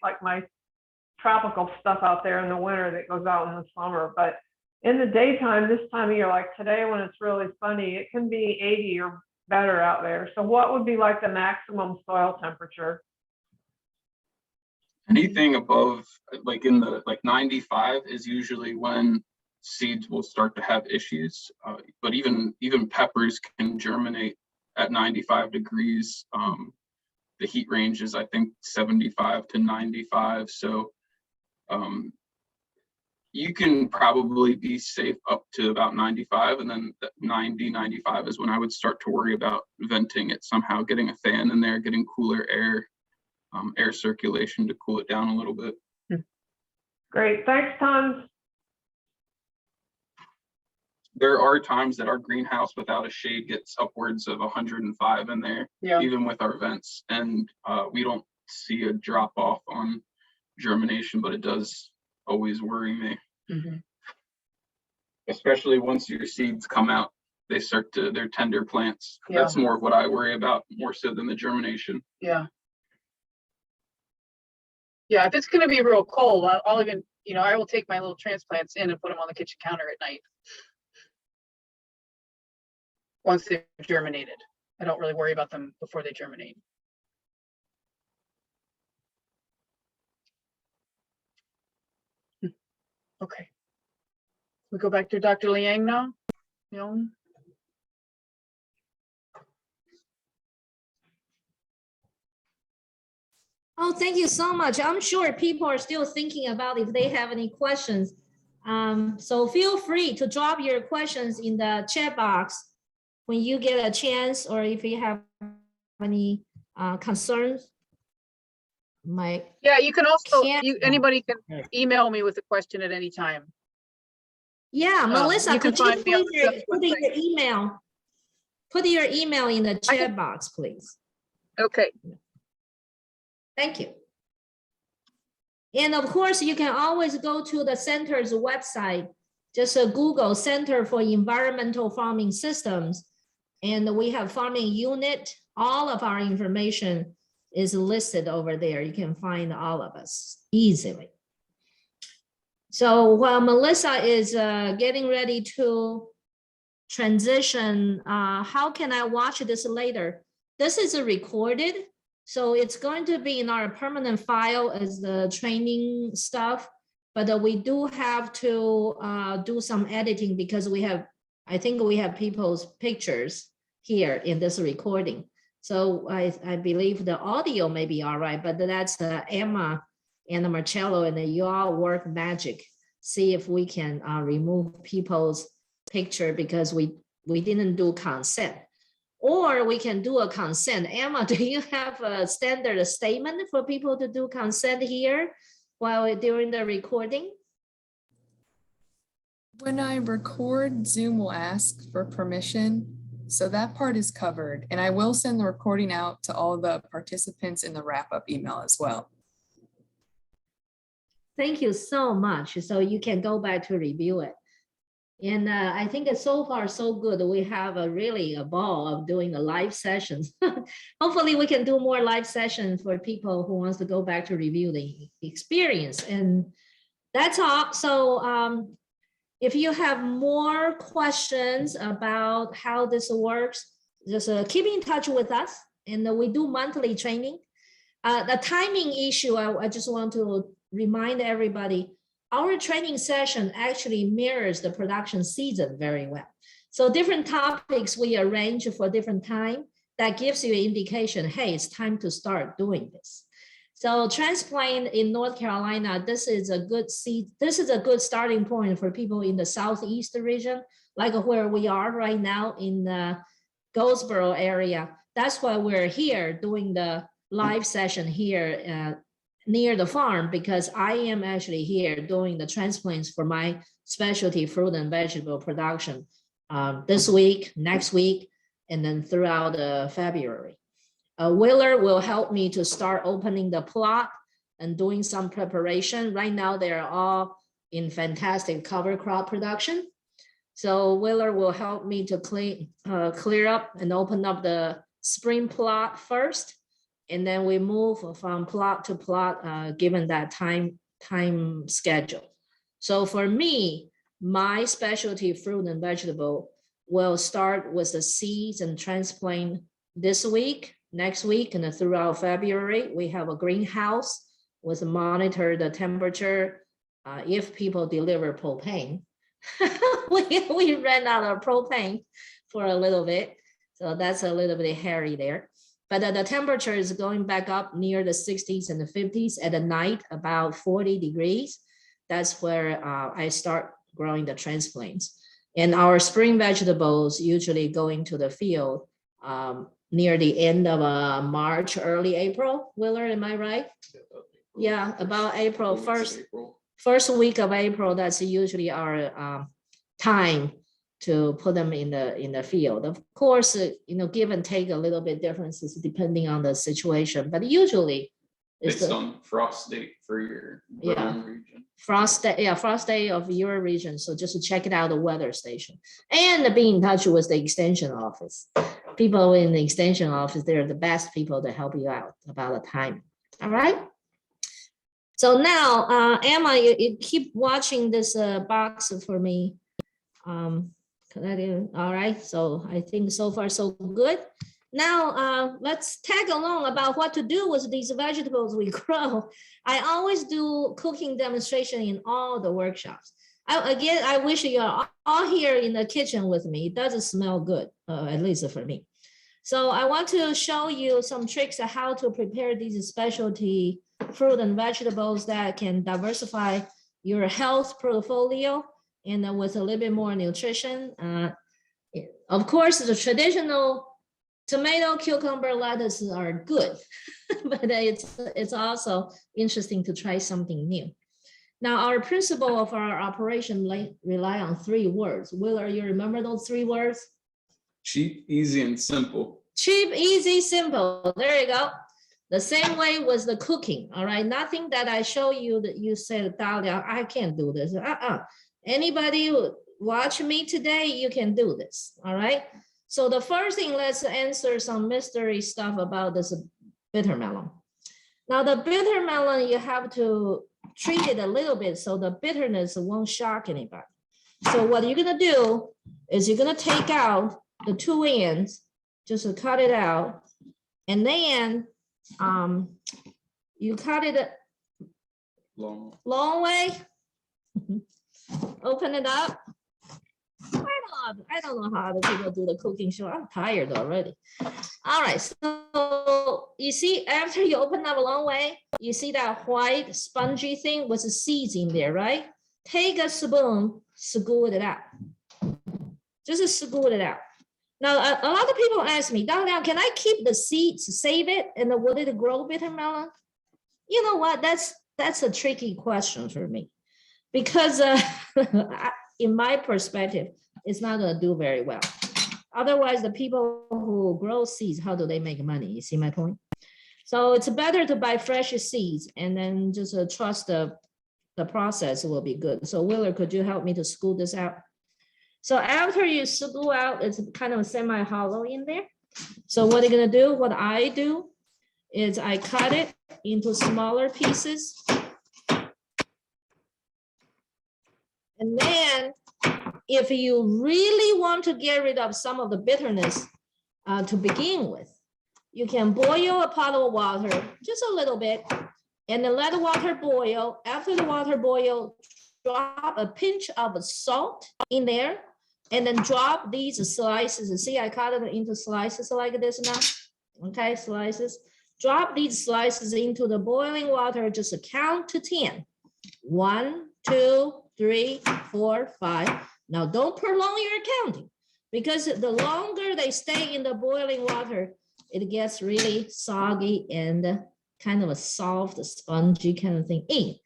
tropical stuff out there in the winter that goes out in the summer. But in the daytime, this time of year, like today when it's really sunny, it can be 80 or better out there. So what would be like the maximum soil temperature? Anything above in the 95 is usually when seeds will start to have issues. But even peppers can germinate at 95 degrees. The heat range is, I think, 75 to 95. So you can probably be safe up to about 95, and then 90, 95 is when I would start to worry about venting it somehow, getting a fan in there, getting cooler air, air circulation to cool it down a little bit. Great, thanks, tons. There are times that our greenhouse without a shade gets upwards of 105 in there, Yeah. even with our vents, and we don't see a drop off on germination, but it does always worry me. Mhm. Especially once your seeds come out, they're tender plants. Yeah. That's more of what I worry about, more so than the germination. Yeah. Yeah, if it's gonna be real cold, I'll even, I will take my little transplants in and put them on the kitchen counter at night. Once they've germinated. I don't really worry about them before they germinate. Okay. We go back to Dr. Liang now? Oh, thank you so much. I'm sure people are still thinking about if they have any questions. So feel free to drop your questions in the chat box when you get a chance, or if you have any concerns. Yeah, you can also, Can't- anybody can email me with a question at any time. Yeah, Melissa, you can could you find me on put the your, Chef's put your email? Put your email in the chat box, please. Okay. Thank you. And of course, you can always go to the center's website. Just Google Center for Environmental Farming Systems. And we have farming unit. All of our information is listed over there. You can find all of us easily. So while Melissa is getting ready to transition, how can I watch this later? This is recorded. So it's going to be in our permanent file as the training stuff, but we do have to do some editing because I think we have people's pictures here in this recording. So I believe the audio may be all right, but that's Emma and Marcello, and you all work magic. See if we can remove people's picture because we didn't do consent. Or we can do a consent. Emma, do you have a standard statement for people to do consent here while during the recording? When I record, Zoom will ask for permission. So that part is covered. And I will send the recording out to all the participants in the wrap-up email as well. Thank you so much. So you can go back to review it. And I think that so far so good. We have really a ball of doing the live sessions. Hopefully we can do more live sessions for people who wants to go back to review the experience. And that's all. So if you have more questions about how this works, just keep in touch with us. And we do monthly training. The timing issue, I just want to remind everybody, our training session actually mirrors the production season very well. So different topics we arrange for different time, that gives you an indication, hey, it's time to start doing this. So transplant in North Carolina, this is a good starting point for people in the Southeast region, like where we are right now in the Goldsboro area. That's why we're here doing the live session here near the farm, because I am actually here doing the transplants for my specialty fruit and vegetable production this week, next week, and then throughout February. Willard will help me to start opening the plot and doing some preparation. Right now, they're all in fantastic cover crop production. So Willard will help me to clear up and open up the spring plot first. And then we move from plot to plot, given that time schedule. So for me, my specialty fruit and vegetable will start with the seeds and transplant this week, next week, and then throughout February. We have a greenhouse with monitor the temperature if people deliver propane. we ran out of propane for a little bit. So that's a little bit hairy there. But the temperature is going back up near the 60s and the 50s at the night, about 40 degrees. That's where I start growing the transplants. And our spring vegetables usually go into the field near the end of March, early April. Willard, am I right? Yeah, about April, first week of April. That's usually our time to put them in the field. Of course, give and take a little bit differences depending on the situation, but usually it's based on frost date for your region. Frost day of your region. So just to check it out, the weather station, and be in touch with the extension office. People in the extension office, they're the best people to help you out about the time. All right. So now, Emma, you keep watching this box for me. All right, so I think so far so good. Now let's tag along about what to do with these vegetables we grow. I always do cooking demonstration in all the workshops. I wish you are all here in the kitchen with me. It doesn't smell good, at least for me. So I want to show you some tricks on how to prepare these specialty fruit and vegetables that can diversify your health portfolio and with a little bit more nutrition. Of course, the traditional tomato, cucumber, lettuce are good, but it's also interesting to try something new. Now, our principle of our operation rely on 3 words. Willard, you remember those 3 words? Cheap, easy, and simple. Cheap, easy, simple. There you go. The same way was the cooking. All right. Nothing that I show you that you said, Dahlia, I can't do this. Anybody who watch me today, you can do this. All right. So the first thing, let's answer some mystery stuff about this bitter melon. Now the bitter melon, you have to treat it a little bit so the bitterness won't shock anybody. So what you're gonna do is you're gonna take out the 2 ends, just to cut it out, and then you cut it long way. Open it up. I don't know how other people do the cooking show. I'm tired already. All right, so you see, after you open up a long way, you see that white spongy thing with the seeds in there, right? Take a spoon, scoop it out. Just scoop it out. Now, a lot of people ask me, Dahlia, can I keep the seeds, save it, and will it grow bitter melon? You know what? That's a tricky question for me, because in my perspective, it's not going to do very well. Otherwise, the people who grow seeds, how do they make money? You see my point? So it's better to buy fresh seeds and then just trust the process will be good. So Willard, could you help me to scoop this out? So after you scoop out, it's kind of semi-hollow in there. So what are you going to do? What I do is I cut it into smaller pieces. And then if you really want to get rid of some of the bitterness to begin with, you can boil a pot of water, just a little bit, and then let the water boil. After the water boils, drop a pinch of salt in there, and then drop these slices. See, I cut it into slices like this now. Okay, slices. Drop these slices into the boiling water, just count to 10. 1, 2, 3, 4, 5. Now don't prolong your counting, because the longer they stay in the boiling water, it gets really soggy and kind of a soft, spongy kind of thing.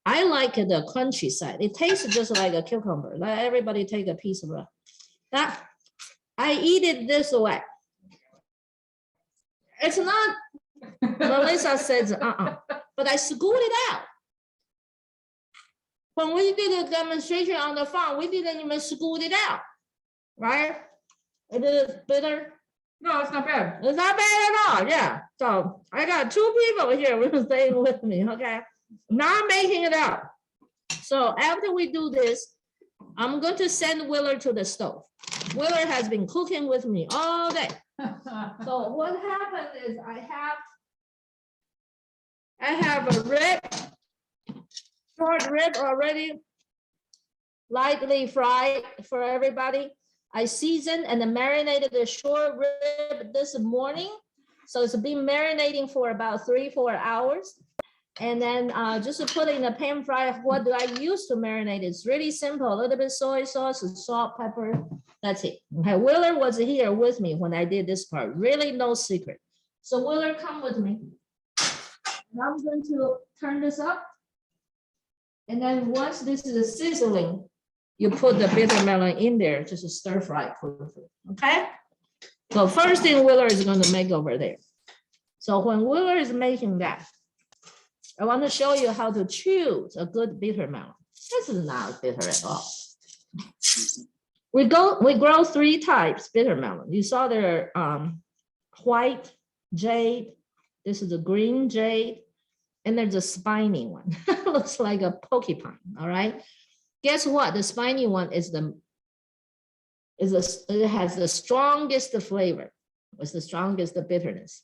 I like the crunchy side. It tastes just like a cucumber. Let everybody take a piece of that. I eat it this way. It's not, Melissa says, but I scoop it out. When we did a demonstration on the farm, we didn't even scoop it out, right? It is bitter. No, it's not bad. It's not bad at all, yeah. So I got 2 people here who staying with me, okay? Now I'm making it out. So after we do this, I'm going to send Willard to the stove. Willard has been cooking with me all day. So what happened is I have a short rib already lightly fried for everybody. I seasoned and then marinated the short rib this morning. So it's been marinating for about 3-4 hours. And then just to put it in a pan fry, what do I use to marinate? It's really simple, a little bit soy sauce and salt, pepper. That's it. Okay, Willard was here with me when I did this part. Really no secret. So Willard, come with me. And I'm going to turn this up. And then once this is sizzling, you put the bitter melon in there, just a stir fry. Okay? So first thing Willard is going to make over there. So when Willard is making that, I want to show you how to choose a good bitter melon. This is not bitter at all. We grow 3 types bitter melon. You saw there white jade. This is a green jade, and there's a spiny one. Looks like a porcupine. All right. Guess what? The spiny one it has the strongest flavor. It's the strongest bitterness.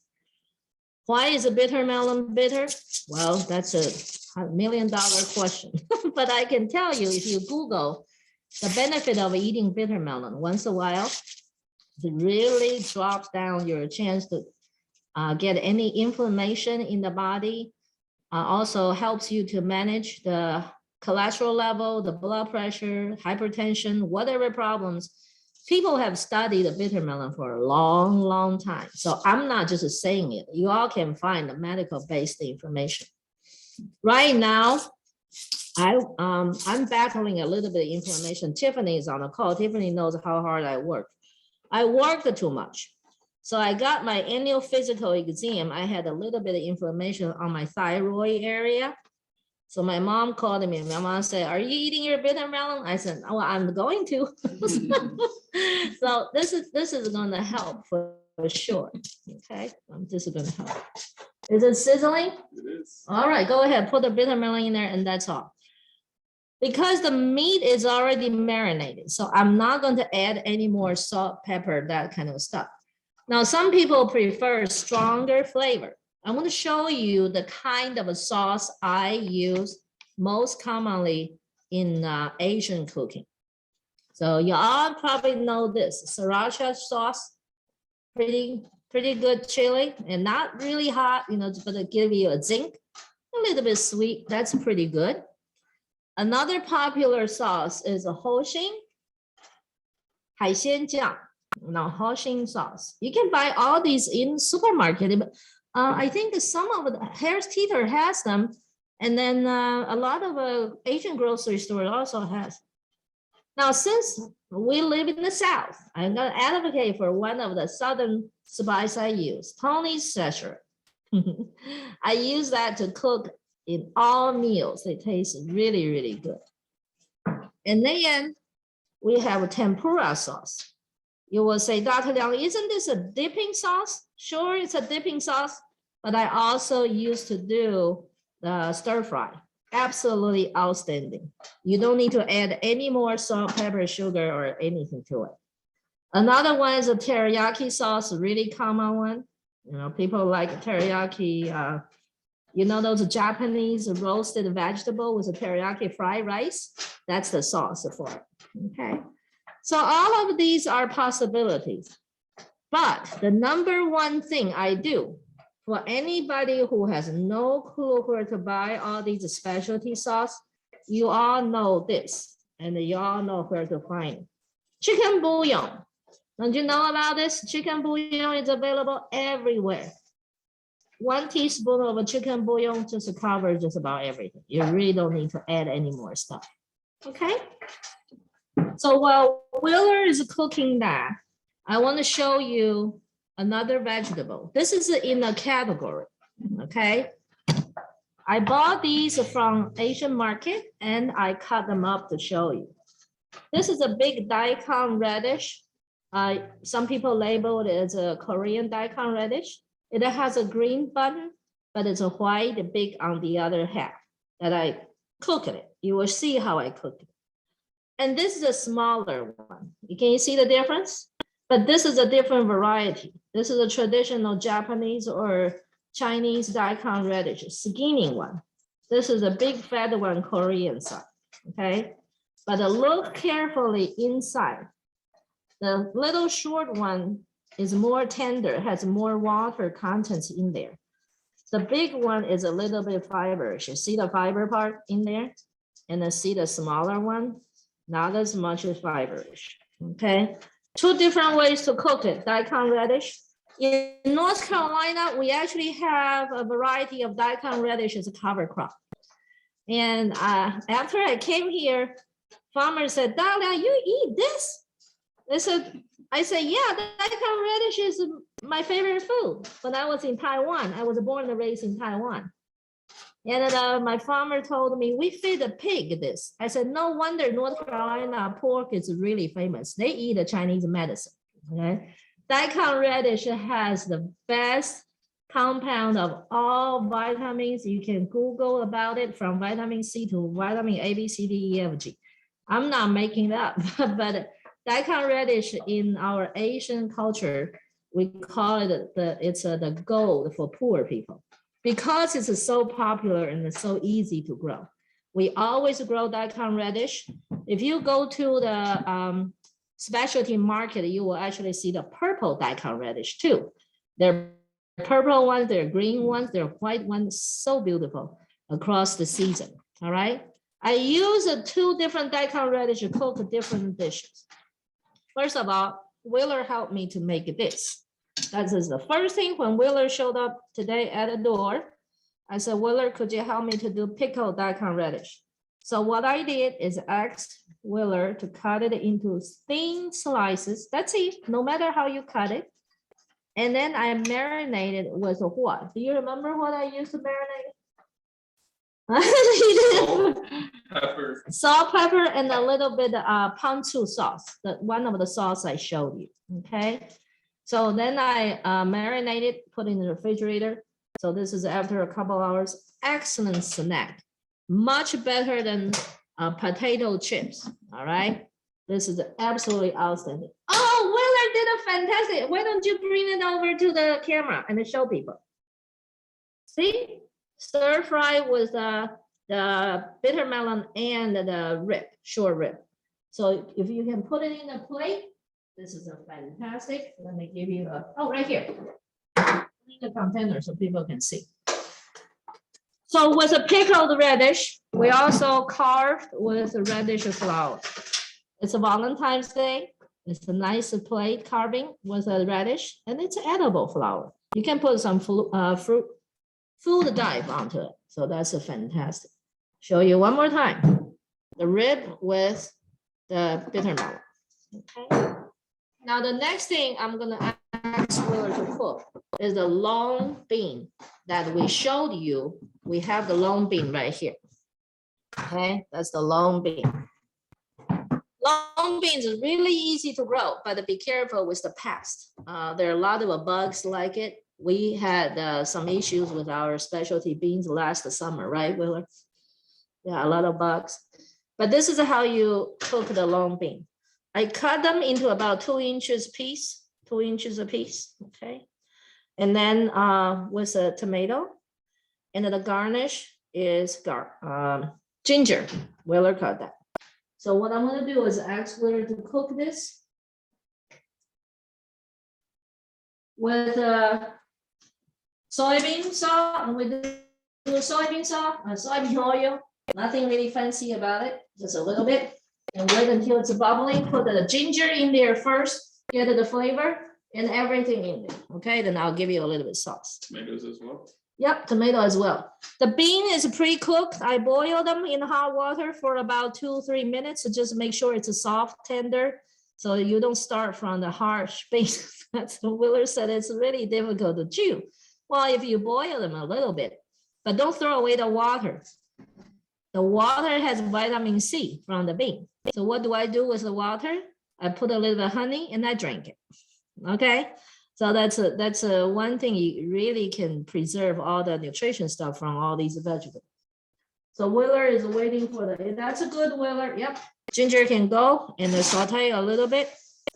Why is a bitter melon bitter? Well, that's a $1 million question. But I can tell you, if you Google the benefit of eating bitter melon once in a while, it really drops down your chance to get any inflammation in the body. Also helps you to manage the cholesterol level, the blood pressure, hypertension, whatever problems. People have studied the bitter melon for a long, long time. So I'm not just saying it. You all can find the medical-based information. Right now, I'm battling a little bit of inflammation. Tiffany is on the call. Tiffany knows how hard I work. I worked too much. So I got my annual physical exam. I had a little bit of inflammation on my thyroid area. So my mom called me. My mom said, "Are you eating your bitter melon?" I said, "Oh, I'm going to." So this is going to help for sure. Okay, this is going to help. Is it sizzling? It is. All right, go ahead. Put the bitter melon in there, and that's all. Because the meat is already marinated, so I'm not going to add any more salt, pepper, that kind of stuff. Now, some people prefer stronger flavor. I want to show you the kind of a sauce I use most commonly in Asian cooking. So you all probably know this, Sriracha sauce, pretty good chili and not really hot, but it give you a zing, a little bit sweet. That's pretty good. Another popular sauce is a Hoshing, 海鲜酱, Hoshing sauce. You can buy all these in supermarket, but I think some of the Harris Teeter has them, and then a lot of Asian grocery stores also has. Now, since we live in the South, I'm going to advocate for one of the Southern spice I use, Tony's szechuan. I use that to cook in all meals. It tastes really, really good. And then we have a tempura sauce. You will say, Dr. Liang, isn't this a dipping sauce? Sure, it's a dipping sauce, but I also used to do the stir fry. Absolutely outstanding. You don't need to add any more salt, pepper, sugar, or anything to it. Another one is a teriyaki sauce, a really common one. People like teriyaki, those Japanese roasted vegetable with a teriyaki fried rice. That's the sauce for it. Okay. So all of these are possibilities. But the number one thing I do for anybody who has no clue where to buy all these specialty sauce, you all know this, and you all know where to find it. Chicken bouillon. Don't you know about this? Chicken bouillon is available everywhere. 1 teaspoon of a chicken bouillon just covers just about everything. You really don't need to add any more stuff. Okay? So while Willard is cooking that, I want to show you another vegetable. This is in a category, okay? I bought these from Asian market and I cut them up to show you. This is a big Daikon radish. Some people label it as a Korean Daikon radish. It has a green button, but it's a white big on the other half that I cook it. You will see how I cook it. And this is a smaller one. Can you see the difference? But this is a different variety. This is a traditional Japanese or Chinese Daikon radish, skinny one. This is a big fat one, Korean side, okay? but look carefully inside. The little short one is more tender, has more water contents in there. The big one is a little bit fibrous. You see the fiber part in there? And then see the smaller one, not as much as fibrous, okay? 2 different ways to cook it, Daikon radish. In North Carolina, we actually have a variety of Daikon radish as a cover crop. And after I came here, farmers said, Dahlia, you eat this? I said, yeah, Daikon radish is my favorite food. When I was in Taiwan, I was born and raised in Taiwan. And my farmer told me, we feed a pig this. I said, no wonder North Carolina pork is really famous. They eat a Chinese medicine, okay? Daikon radish has the best compound of all vitamins. You can Google about it, from vitamin C to vitamin A, B, C, D, E, F, G. I'm not making that, but Daikon radish in our Asian culture, we call it the gold for poor people. Because it's so popular and it's so easy to grow. We always grow Daikon radish. If you go to the specialty market, you will actually see the purple Daikon radish too. There are purple ones, there are green ones, there are white ones, so beautiful across the season, all right? I use 2 different Daikon radish to cook different dishes. First of all, Willard helped me to make this. That is the first thing when Willard showed up today at the door. I said, Willard, could you help me to do pickled Daikon radish? So what I did is ask Willard to cut it into thin slices. That's it, no matter how you cut it. And then I marinated with what? Do you remember what I used to marinate? Salt, pepper, and a little bit ponzu sauce, one of the sauce I showed you, okay? So then I marinated, put in the refrigerator. So this is after a couple hours, excellent snack. Much better than potato chips, all right? This is absolutely outstanding. Oh, Willard did a fantastic. Why don't you bring it over to the camera and show people? See, stir fry with the bitter melon and the rib, short rib. So if you can put it in a plate, this is a fantastic. Let me give you right here. In the container so people can see. So with a pickled radish, we also carved with a radish flour. It's a Valentine's Day. It's a nice plate carving with a radish, and it's edible flour. You can put some food dye onto it. So that's a fantastic. Show you one more time. The rib with the bitter melon. Okay. Now the next thing I'm gonna ask Willard to cook is the long bean that we showed you. We have the long bean right here. Okay, that's the long bean. Long beans is really easy to grow, but be careful with the pest. There are a lot of bugs like it. We had some issues with our specialty beans last summer, right, Willard? Yeah, a lot of bugs. But this is how you cook the long bean. I cut them into about 2 inches piece, 2 inches a piece, okay? And then with a tomato, and then the garnish is ginger. Willard cut that. So what I'm gonna do is ask Willard to cook this with soybean sauce, and we do soybean sauce, soybean oil. Nothing really fancy about it, just a little bit. And wait until it's bubbling. Put the ginger in there first, get the flavor and everything in there. Okay, then I'll give you a little bit of sauce. Tomatoes as well. Yep, tomato as well. The bean is pre-cooked. I boil them in hot water for about 2-3 minutes to just make sure it's a soft, tender, so you don't start from the harsh bean. That's what Willard said. It's really difficult to chew. Well, if you boil them a little bit, but don't throw away the water. The water has vitamin C from the bean. So what do I do with the water? I put a little bit of honey and I drink it. Okay. So that's one thing you really can preserve all the nutrition stuff from all these vegetables. So Willard is waiting for that's a good Willard. Yep. Ginger can go and then saute a little bit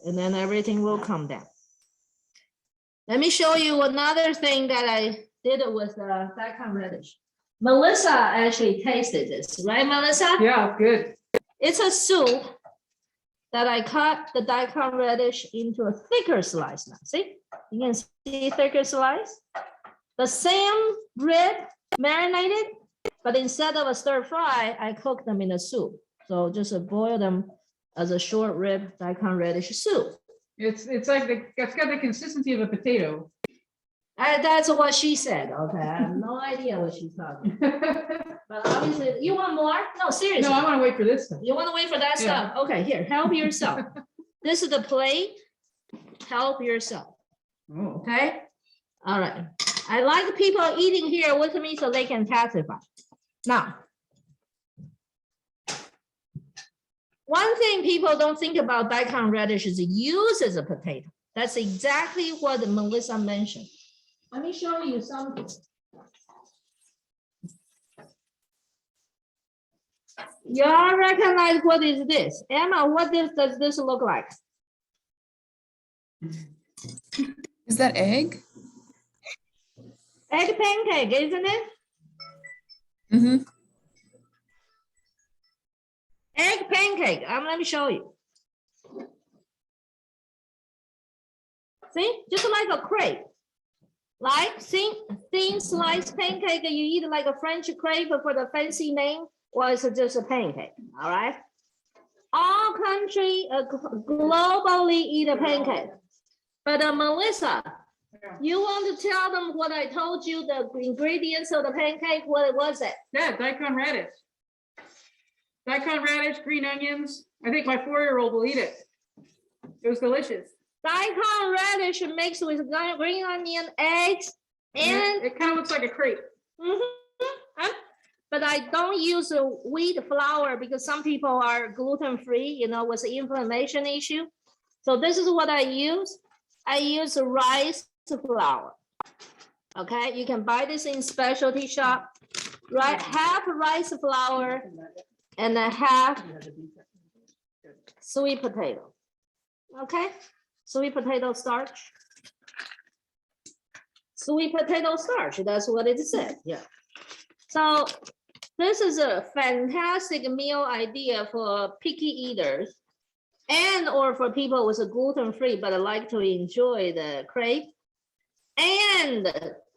and then everything will come down. Let me show you another thing that I did with Daikon radish. Melissa actually tasted this, right, Melissa? Yeah, good. It's a soup that I cut the Daikon radish into a thicker slice now. See, you can see thicker slice. The same rib marinated, but instead of a stir fry, I cook them in a soup. So just boil them as a short rib Daikon radish soup. It's like it's got the consistency of a potato. That's what she said. Okay, I have no idea what she's talking about. But obviously, you want more? No, seriously. No, I want to wait for this stuff. You want to wait for that Yeah. stuff? Okay, here, help yourself. This is the plate. Help yourself. Oh. Okay. All right. I like people eating here with me so they can testify. Now, one thing people don't think about Daikon radish is used as a potato. That's exactly what Melissa mentioned. Let me show you something. Y'all recognize what is this? Emma, what does this look like? Is that egg? Egg pancake, isn't it? Mm-hmm. Egg pancake. Let me show you. See, just like a crepe. Like thin sliced pancake that you eat like a French crepe for the fancy name, or is it just a pancake? All right. All country globally eat a pancake. But Melissa, you want to tell them what I told you, the ingredients of the pancake, what was it? Yeah, Daikon radish. Daikon radish, green onions. I think my 4-year-old will eat it. It was delicious. Daikon radish mixed with green onion, eggs, and it kind of looks like a crepe. But I don't use wheat flour because some people are gluten-free, you know, with the inflammation issue. So this is what I use. I use rice flour. Okay, you can buy this in specialty shop, right? Half rice flour and a half sweet potato. Okay, sweet potato starch. Sweet potato starch, that's what it said, yeah. So this is a fantastic meal idea for picky eaters and or for people with a gluten-free but like to enjoy the crepe, and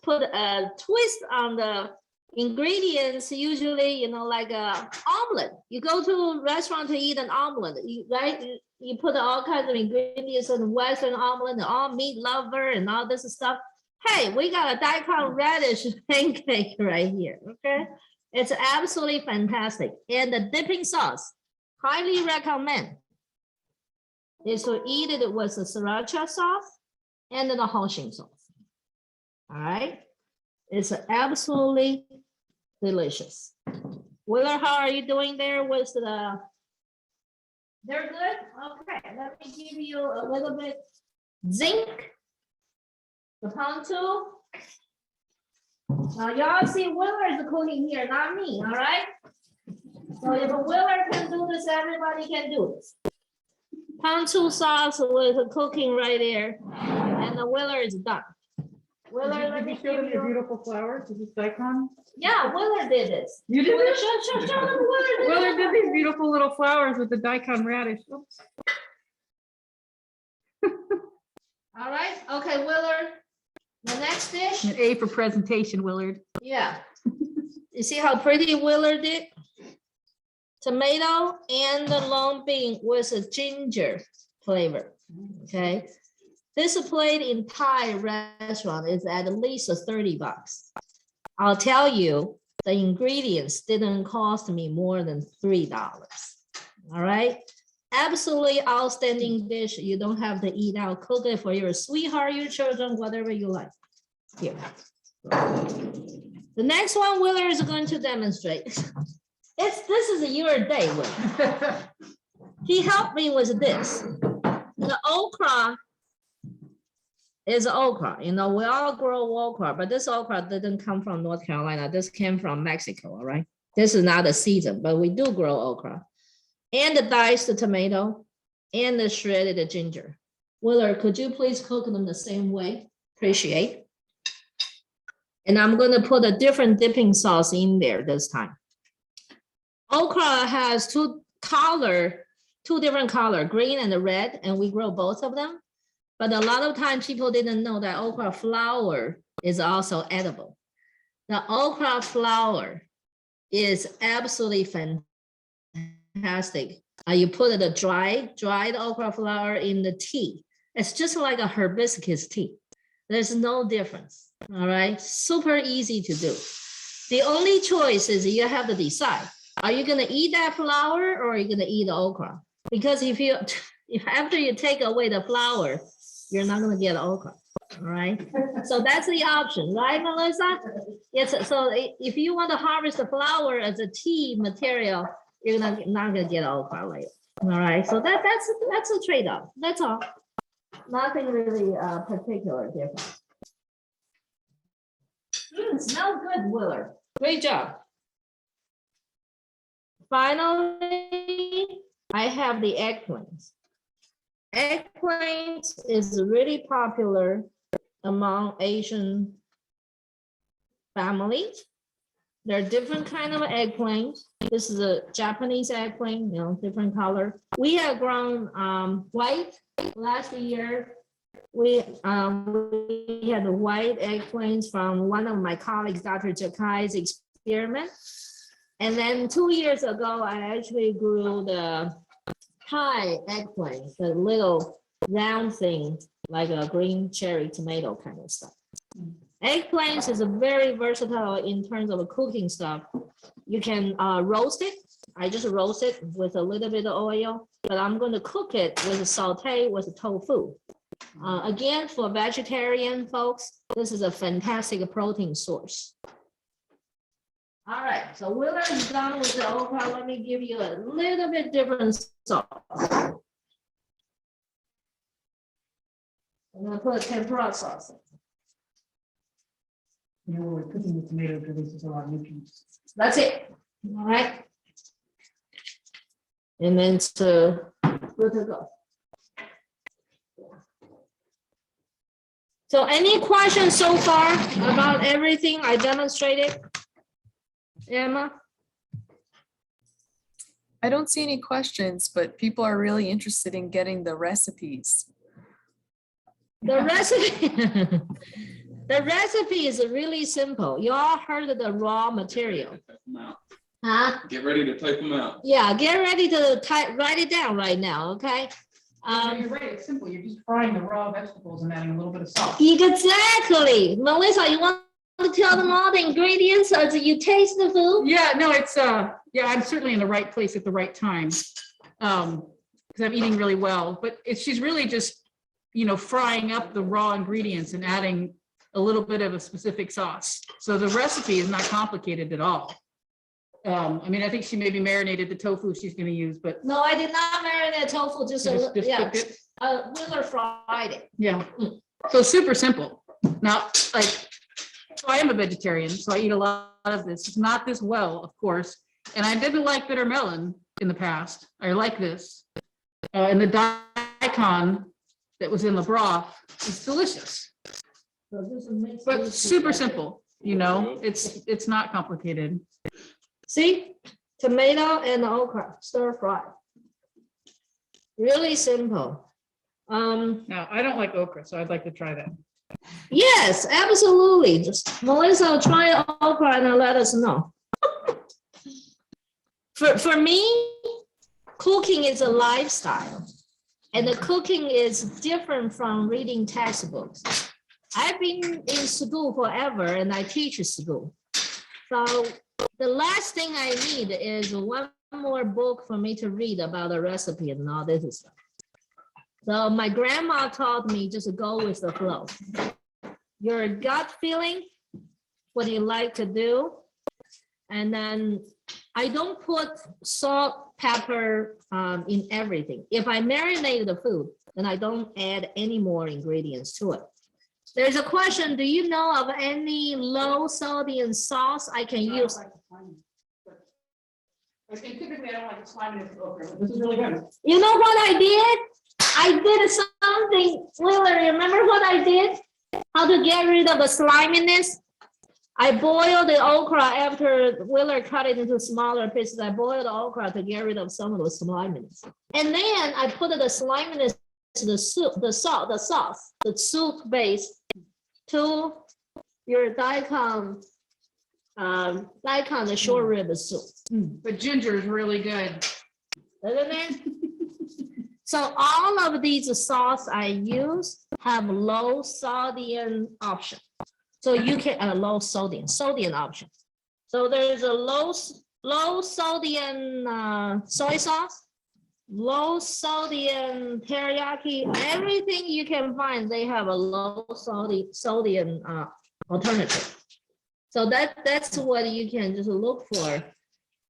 put a twist on the ingredients. Usually, you know, like a omelet. You go to a restaurant to eat an omelet, right? You put all kinds of ingredients in Western omelet, and all meat lover and all this stuff. Hey, we got a Daikon radish pancake right here, okay? It's absolutely fantastic. And the dipping sauce, highly recommend, is to eat it with the Sriracha sauce and the Hoshing sauce. All right, it's absolutely delicious. Willard, how are you doing there with the? They're good. Okay, let me give you a little bit zinc. The pound tool. Now y'all see Willard is cooking here, not me. All right. So if Willard can do this, everybody can do this. Pound tool sauce with the cooking right there, and the Willard is done. Willard, let me show them your beautiful flowers. Is this Daikon? Yeah, Willard did this. You did Willard, this? show them Willard. Willard did these beautiful little flowers with the Daikon radish. Oops. All right. Okay, Willard. The next dish. An A for presentation, Willard. Yeah. You see how pretty Willard did? Tomato and the long bean with a ginger flavor. Okay. This plate in Thai restaurant is at least $30. I'll tell you, the ingredients didn't cost me more than $3. All right. Absolutely outstanding dish. You don't have to eat out. Cook it for your sweetheart, your children, whatever you like. Here. The next one Willard is going to demonstrate. This is your day, Willard. He helped me with this. The okra is okra. You know, we all grow okra, but this okra didn't come from North Carolina. This came from Mexico, all right? This is not a season, but we do grow okra. And the diced tomato, and the shredded ginger. Willard, could you please cook them the same way? Appreciate. And I'm gonna put a different dipping sauce in there this time. Okra has two color, two different color, green and the red, and we grow both of them. But a lot of times people didn't know that okra flour is also edible. The okra flour is absolutely fantastic. You put the dried okra flour in the tea. It's just like a hibiscus tea. There's no difference. All right, super easy to do. The only choice is you have to decide: are you going to eat that flour or are you going to eat the okra? Because if after you take away the flour, you're not going to get okra. All right, so that's the option, right, Melissa? Yes. So if you want to harvest the flour as a tea material, you're not going to get okra later. All right, so that's a trade-off. That's all. Nothing really particular different. Smell good, Willard. Great job. Finally, I have the eggplants. Eggplants is really popular among Asian families. There are different kind of eggplants. This is a Japanese eggplant, you know, different color. We have grown white last year. We had the white eggplants from one of my colleagues, Dr. Jakai's experiment. And then 2 years ago, I actually grew the Thai eggplant, the little round thing, like a green cherry tomato kind of stuff. Eggplants is a very versatile in terms of cooking stuff. You can roast it. I just roast it with a little bit of oil, but I'm going to cook it with a saute with a tofu. Again, for vegetarian folks, this is a fantastic protein source. All right, so Willard is done with the okra. Let me give you a little bit different sauce. I'm gonna put tempura sauce in. You know, we're cooking the tomato releases a lot of nutrients. That's it. All right. And then to good to go. So any questions so far about everything I demonstrated? Emma? I don't see any questions, but people are really interested in getting the recipes. The recipe, the recipe is really simple. You all heard of the raw material. Huh? Get ready to type them out. Yeah, get ready to write it down right now, okay? You're right, it's simple. You're just frying the raw vegetables and adding a little bit of salt. Exactly. Melissa, you want to tell them all the ingredients so that you taste the food? Yeah, no, it's yeah, I'm certainly in the right place at the right time. Because I'm eating really well, but she's really just, you know, frying up the raw ingredients and adding a little bit of a specific sauce. So the recipe is not complicated at all. I mean, I think she maybe marinated the tofu she's going to use, but No, I did not marinate tofu, just yeah. cooked it. Willard fried it. Yeah. So super simple. Now, like, so I am a vegetarian, so I eat a lot of this. It's not this well, of course. And I didn't like bitter melon in the past. I like this. And the daikon that was in the broth is delicious, So this is but super simple. You know, it's not complicated. See, tomato and okra, stir fry. Really simple. Now, I don't like okra, so I'd like to try that. Yes, absolutely. Just Melissa, try okra and let us know. For me, cooking is a lifestyle, and the cooking is different from reading textbooks. I've been in school forever, and I teach school. So the last thing I need is one more book for me to read about the recipe and all this stuff. So my grandma taught me just go with the flow. Your gut feeling, what you like to do. And then I don't put salt, pepper in everything. If I marinate the food, then I don't add any more ingredients to it. There's a question, do you know of any low sodium sauce I can use? Typically, I don't like the slimy of okra, but this is really good. You know what I did? I did something, Willard, remember what I did? How to get rid of the sliminess? I boiled the okra after Willard cut it into smaller pieces. I boiled the okra to get rid of some of the sliminess. And then I put the sliminess to the soup, the sauce, the soup base to your daikon, the short rib soup. But ginger is really good. Isn't it? So all of these sauce I use have low sodium option. So you can low sodium option. So there's a low sodium soy sauce, low sodium teriyaki, everything you can find, they have a low sodium alternative. So that's what you can just look for.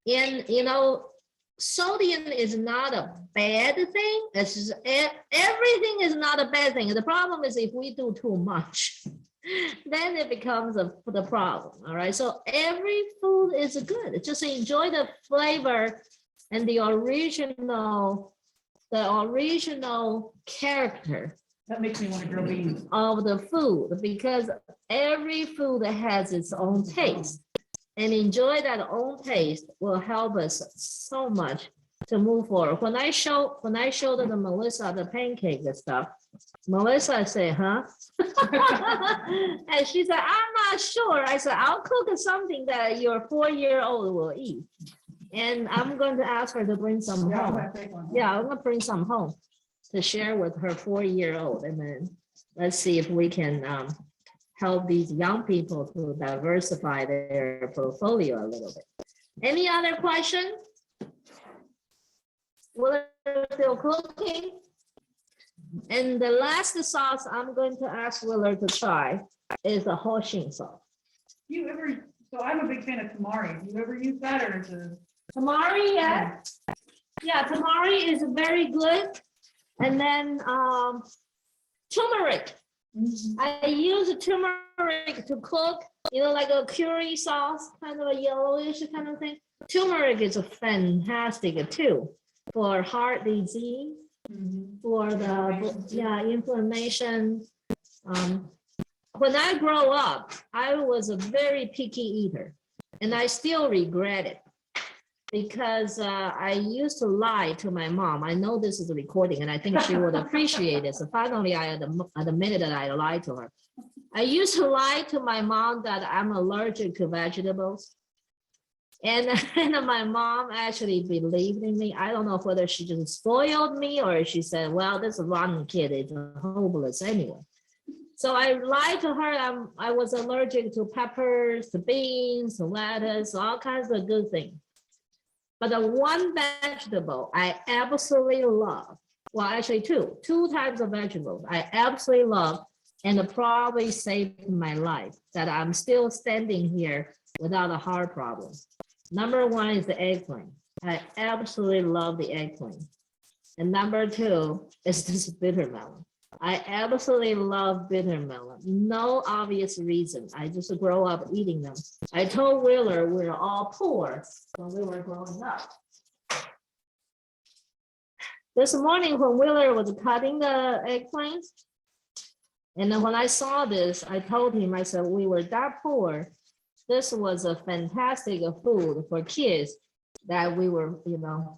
And sodium is not a bad thing. It's just, everything is not a bad thing. The problem is if we do too much, then it becomes the problem. All right. So every food is good. Just enjoy the flavor and the original character. That makes me want to grow beans. Of the food, because every food has its own taste. And enjoy that own taste will help us so much to move forward. When I showed the Melissa the pancake and stuff, Melissa said, huh? And she said, I'm not sure. I said, I'll cook something that your 4-year-old will eat. And I'm going to ask her to bring some home. Yeah, I'm going to bring some home to share with her 4-year-old. And then let's see if we can help these young people to diversify their portfolio a little bit. Any other question? Willard still cooking? And the last sauce I'm going to ask Willard to try is the Hoshing sauce. So I'm a big fan of tamari. Do you ever use that or is it? Tamari, yeah. Yeah, tamari is very good. And then turmeric. I use turmeric to cook, like a curry sauce, kind of a yellowish kind of thing. Turmeric is a fantastic too for heart disease, for the inflammation. When I grow up, I was a very picky eater, and I still regret it because I used to lie to my mom. I know this is a recording, and I think she would appreciate it. So finally, I admitted that I lied to her. I used to lie to my mom that I'm allergic to vegetables. And my mom actually believed in me. I don't know whether she just spoiled me or she said, well, this rotten kid is hopeless anyway. So I lied to her. I was allergic to peppers, to beans, to lettuce, all kinds of good things. But the one vegetable I absolutely love, well, actually two types of vegetables I absolutely love, and it probably saved my life, that I'm still standing here without a heart problem. Number one is the eggplant. I absolutely love the eggplant. And number two is this bitter melon. I absolutely love bitter melon. No obvious reason. I just grow up eating them. I told Willard we were all poor when we were growing up. This morning when Willard was cutting the eggplants, and then when I saw this, I told him, I said, we were that poor. This was a fantastic food for kids that we were,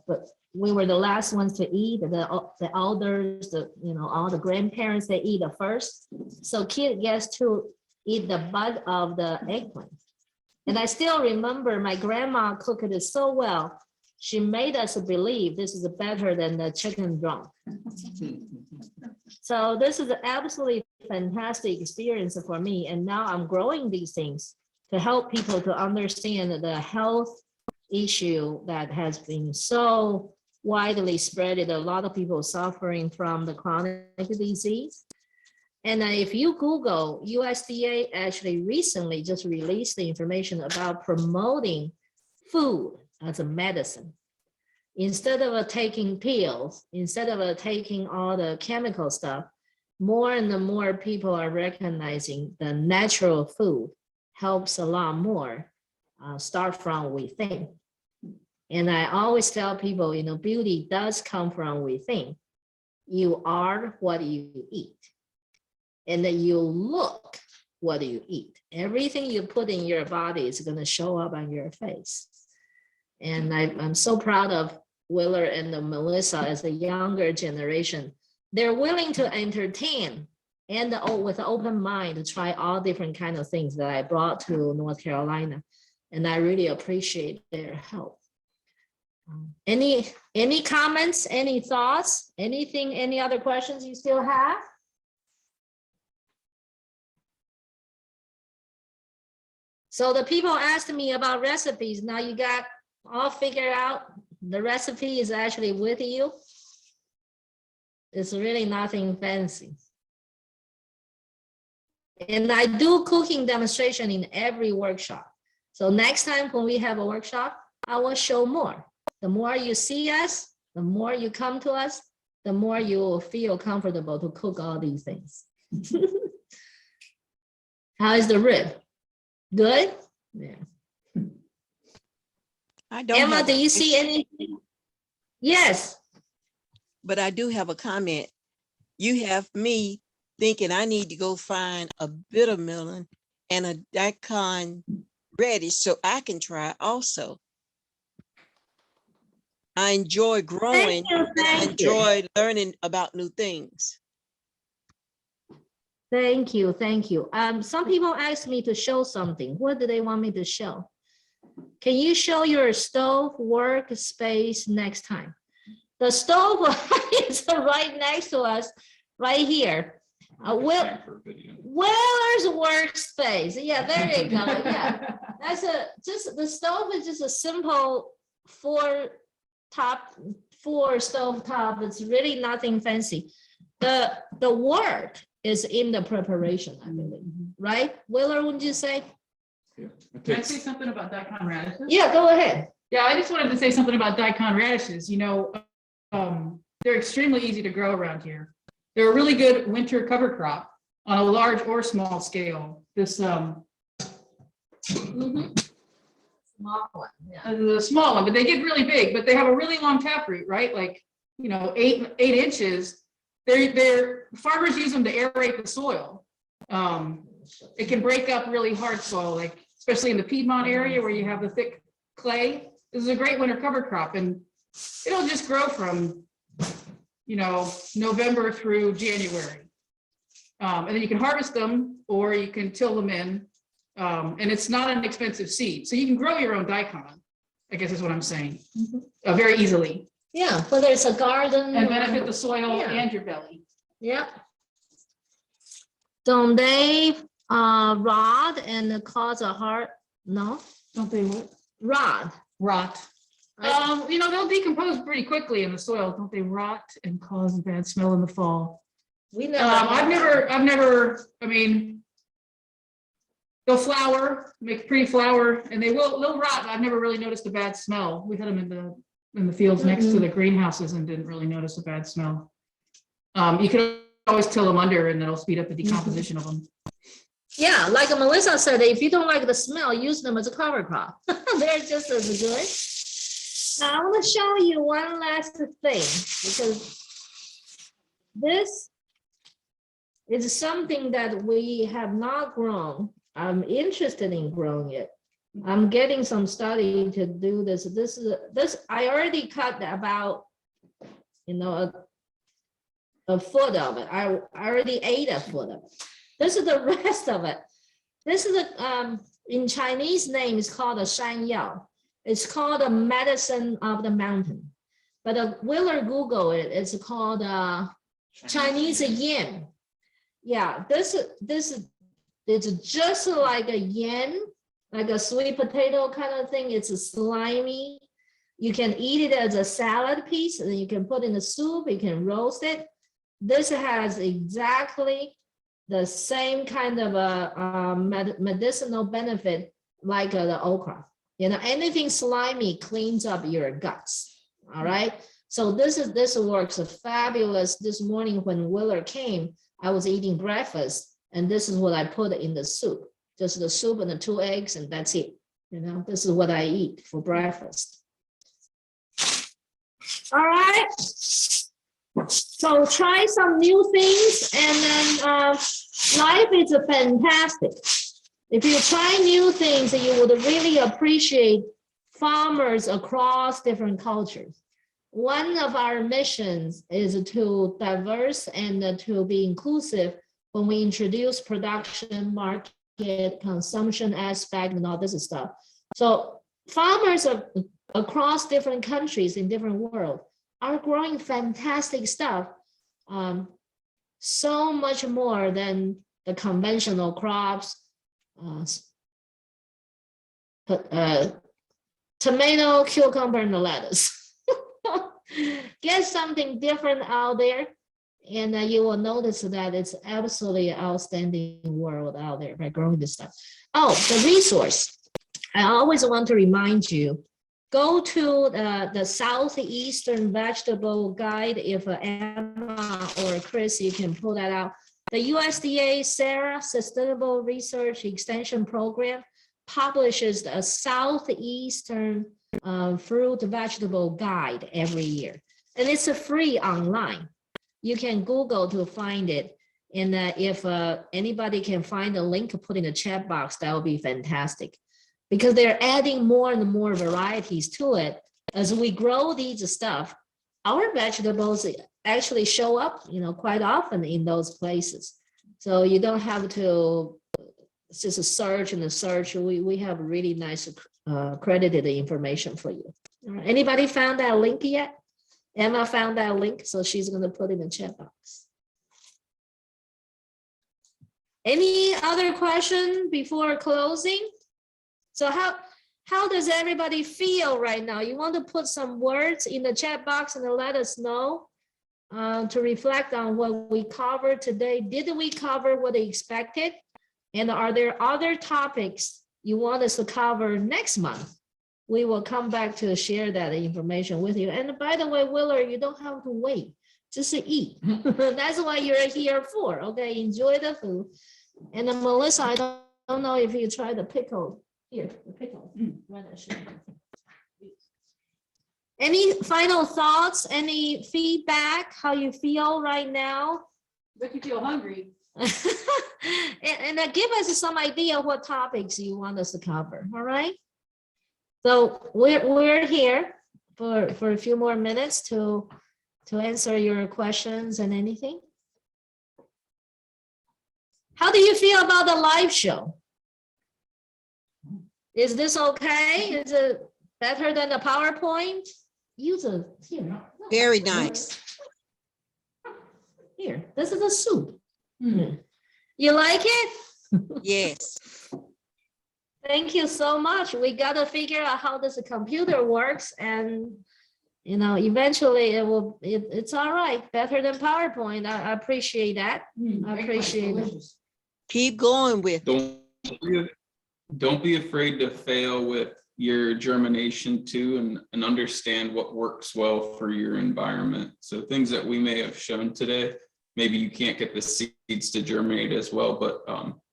but we were the last ones to eat. The elders, all the grandparents, they eat it first. So kid gets to eat the bud of the eggplant. And I still remember my grandma cooked it so well. She made us believe this is better than the chicken drum. So this is an absolutely fantastic experience for me. And now I'm growing these things to help people to understand the health issue that has been so widely spread. A lot of people suffering from the chronic disease. And if you Google, USDA actually recently just released the information about promoting food as a medicine. Instead of taking pills, instead of taking all the chemical stuff, more and more people are recognizing the natural food helps a lot more. Start from within. And I always tell people, beauty does come from within. You are what you eat. And then you look what you eat. Everything you put in your body is going to show up on your face. And I'm so proud of Willard and Melissa as the younger generation. They're willing to entertain and with an open mind to try all different kinds of things that I brought to North Carolina. And I really appreciate their help. Any comments, any thoughts, anything, any other questions you still have? So the people asked me about recipes. Now you got all figured out. The recipe is actually with you. It's really nothing fancy. And I do cooking demonstration in every workshop. So next time when we have a workshop, I will show more. The more you see us, the more you come to us, the more you will feel comfortable to cook all these things. How is the rib? Good? Yeah. I don't Emma, have do a- you see anything? Yes. But I do have a comment. You have me thinking I need to go find a bitter melon and a Daikon radish so I can try also. I enjoy growing. Thank you, and I thank you. enjoy learning about new things. Thank you, thank you. Some people asked me to show something. What do they want me to show? Can you show your stove workspace next time? The stove is right next to us, right here. Willard's workspace. Yeah, there you go. Yeah, that's the stove is just a simple four stove top. It's really nothing fancy. The work is in the preparation, I believe, right? Willard, wouldn't you say? Can I say something about Daikon radishes? Yeah, go ahead. Yeah, I just wanted to say something about Daikon radishes. You know, they're extremely easy to grow around here. They're a really good winter cover crop on a large or small scale. This Small one, yeah. the small one, but they get really big, but they have a really long taproot, right? Like, you know, eight inches. They're farmers use them to aerate the soil. It can break up really hard soil, like especially in the Piedmont area where you have the thick clay. This is a great winter cover crop, and it'll just grow from, you know, November through January. And then you can harvest them or you can till them in. And it's not an expensive seed. So you can grow your own daikon, I guess is what I'm saying, very easily. Yeah, whether it's a garden. And benefit the soil Yeah. and your belly. Yeah. Don't they rot and cause a heart? No, Don't they what? rot. Rot. You know, they'll decompose pretty quickly in the soil. Don't they rot and cause a bad smell in the fall? We never. I've never, I mean, they'll flower, make pretty flower, and they'll rot. I've never really noticed a bad smell. We had them in the fields next to the greenhouses and didn't really notice a bad smell. You can always till them under and that'll speed up the decomposition of them. Yeah, like Melissa said, if you don't like the smell, use them as a cover crop. They're just as good. Now I want to show you one last thing, because this is something that we have not grown. I'm interested in growing it. I'm getting some study to do this. This I already cut about, you know, a foot of it. I already ate a foot of it. This is the rest of it. This is a in Chinese name is called a shan yao. It's called a medicine of the mountain. But Willard Google it. It's called Chinese yin. Yeah, this it's just like a yin, like a sweet potato kind of thing. It's a slimy. You can eat it as a salad piece, and then you can put in the soup. You can roast it. This has exactly the same kind of a medicinal benefit like the okra. You know, anything slimy cleans up your guts. All right. So this works fabulous. This morning when Willard came, I was eating breakfast, and this is what I put in the soup. Just the soup and the 2 eggs, and that's it. You know, this is what I eat for breakfast. All right. So try some new things, and then life is fantastic. If you try new things, you would really appreciate farmers across different cultures. One of our missions is to diverse and to be inclusive when we introduce production, market, consumption aspect, and all this stuff. So farmers across different countries in different world are growing fantastic stuff, so much more than the conventional crops. Tomato, cucumber, and the lettuce. Get something different out there, and you will notice that it's absolutely outstanding world out there by growing this stuff. Oh, the resource. I always want to remind you, go to the Southeastern Vegetable Guide. If Emma or Chris, you can pull that out. The USDA SARA Sustainable Research Extension Program publishes a Southeastern Fruit Vegetable Guide every year. And it's a free online. You can Google to find it. And if anybody can find a link to put in the chat box, that would be fantastic. Because they're adding more and more varieties to it. As we grow these stuff, our vegetables actually show up, quite often in those places. So you don't have to just search and search. We have really nice credited information for you. All right. Anybody found that link yet? Emma found that link, so she's going to put it in the chat box. Any other question before closing? So how does everybody feel right now? You want to put some words in the chat box and let us know to reflect on what we covered today. Did we cover what they expected? And are there other topics you want us to cover next month? We will come back to share that information with you. And by the way, Willard, you don't have to wait, just to eat. That's what you're here for, okay? Enjoy the food. And then Melissa, I don't know if you try the pickle. Here, the pickle. Radish. Any final thoughts, any feedback, how you feel right now? Make you feel hungry. and give us some idea what topics you want us to cover, all right? So we're here for a few more minutes to answer your questions and anything. How do you feel about the live show? Is this okay? Is it better than the PowerPoint? Use a here. Very nice. Here, this is a soup. You like it? Yes. Thank you so much. We got to figure out how this computer works, and eventually it's all right. Better than PowerPoint. I appreciate that. I appreciate it. Keep going with it. Don't be afraid to fail with your germination too, and understand what works well for your environment. So things that we may have shown today, maybe you can't get the seeds to germinate as well, but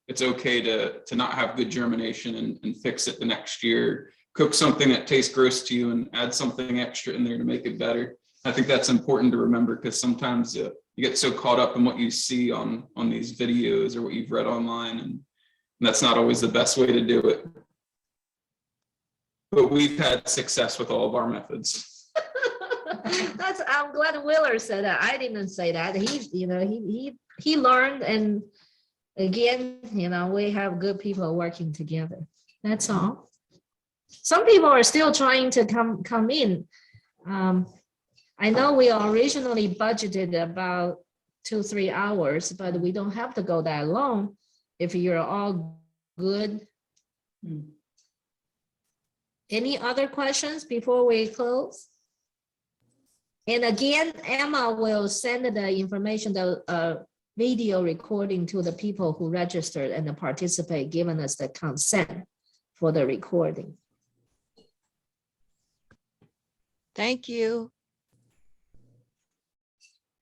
it's okay to not have good germination and fix it the next year. Cook something that tastes gross to you and add something extra in there to make it better. I think that's important to remember, because sometimes you get so caught up in what you see on these videos or what you've read online, and that's not always the best way to do it. But we've had success with all of our methods. I'm glad Willard said that. I didn't say that. He learned, and again, we have good people working together. That's all. Some people are still trying to come in. I know we originally budgeted about 2-3 hours, but we don't have to go that long if you're all good. Any other questions before we close? And again, Emma will send the information, the video recording, to the people who registered and participate, giving us the consent for the recording. Thank you.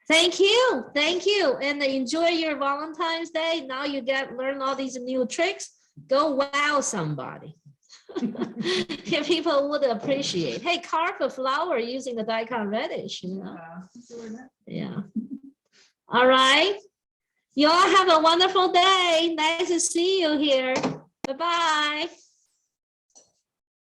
Thank you. Thank you. And enjoy your Valentine's Day. Now you learn all these new tricks. Go wow somebody. Yeah, people would appreciate. Hey, carve a flower using the Daikon Radish, you know? Yeah. All right. You all have a wonderful day. Nice to see you here. Bye-bye.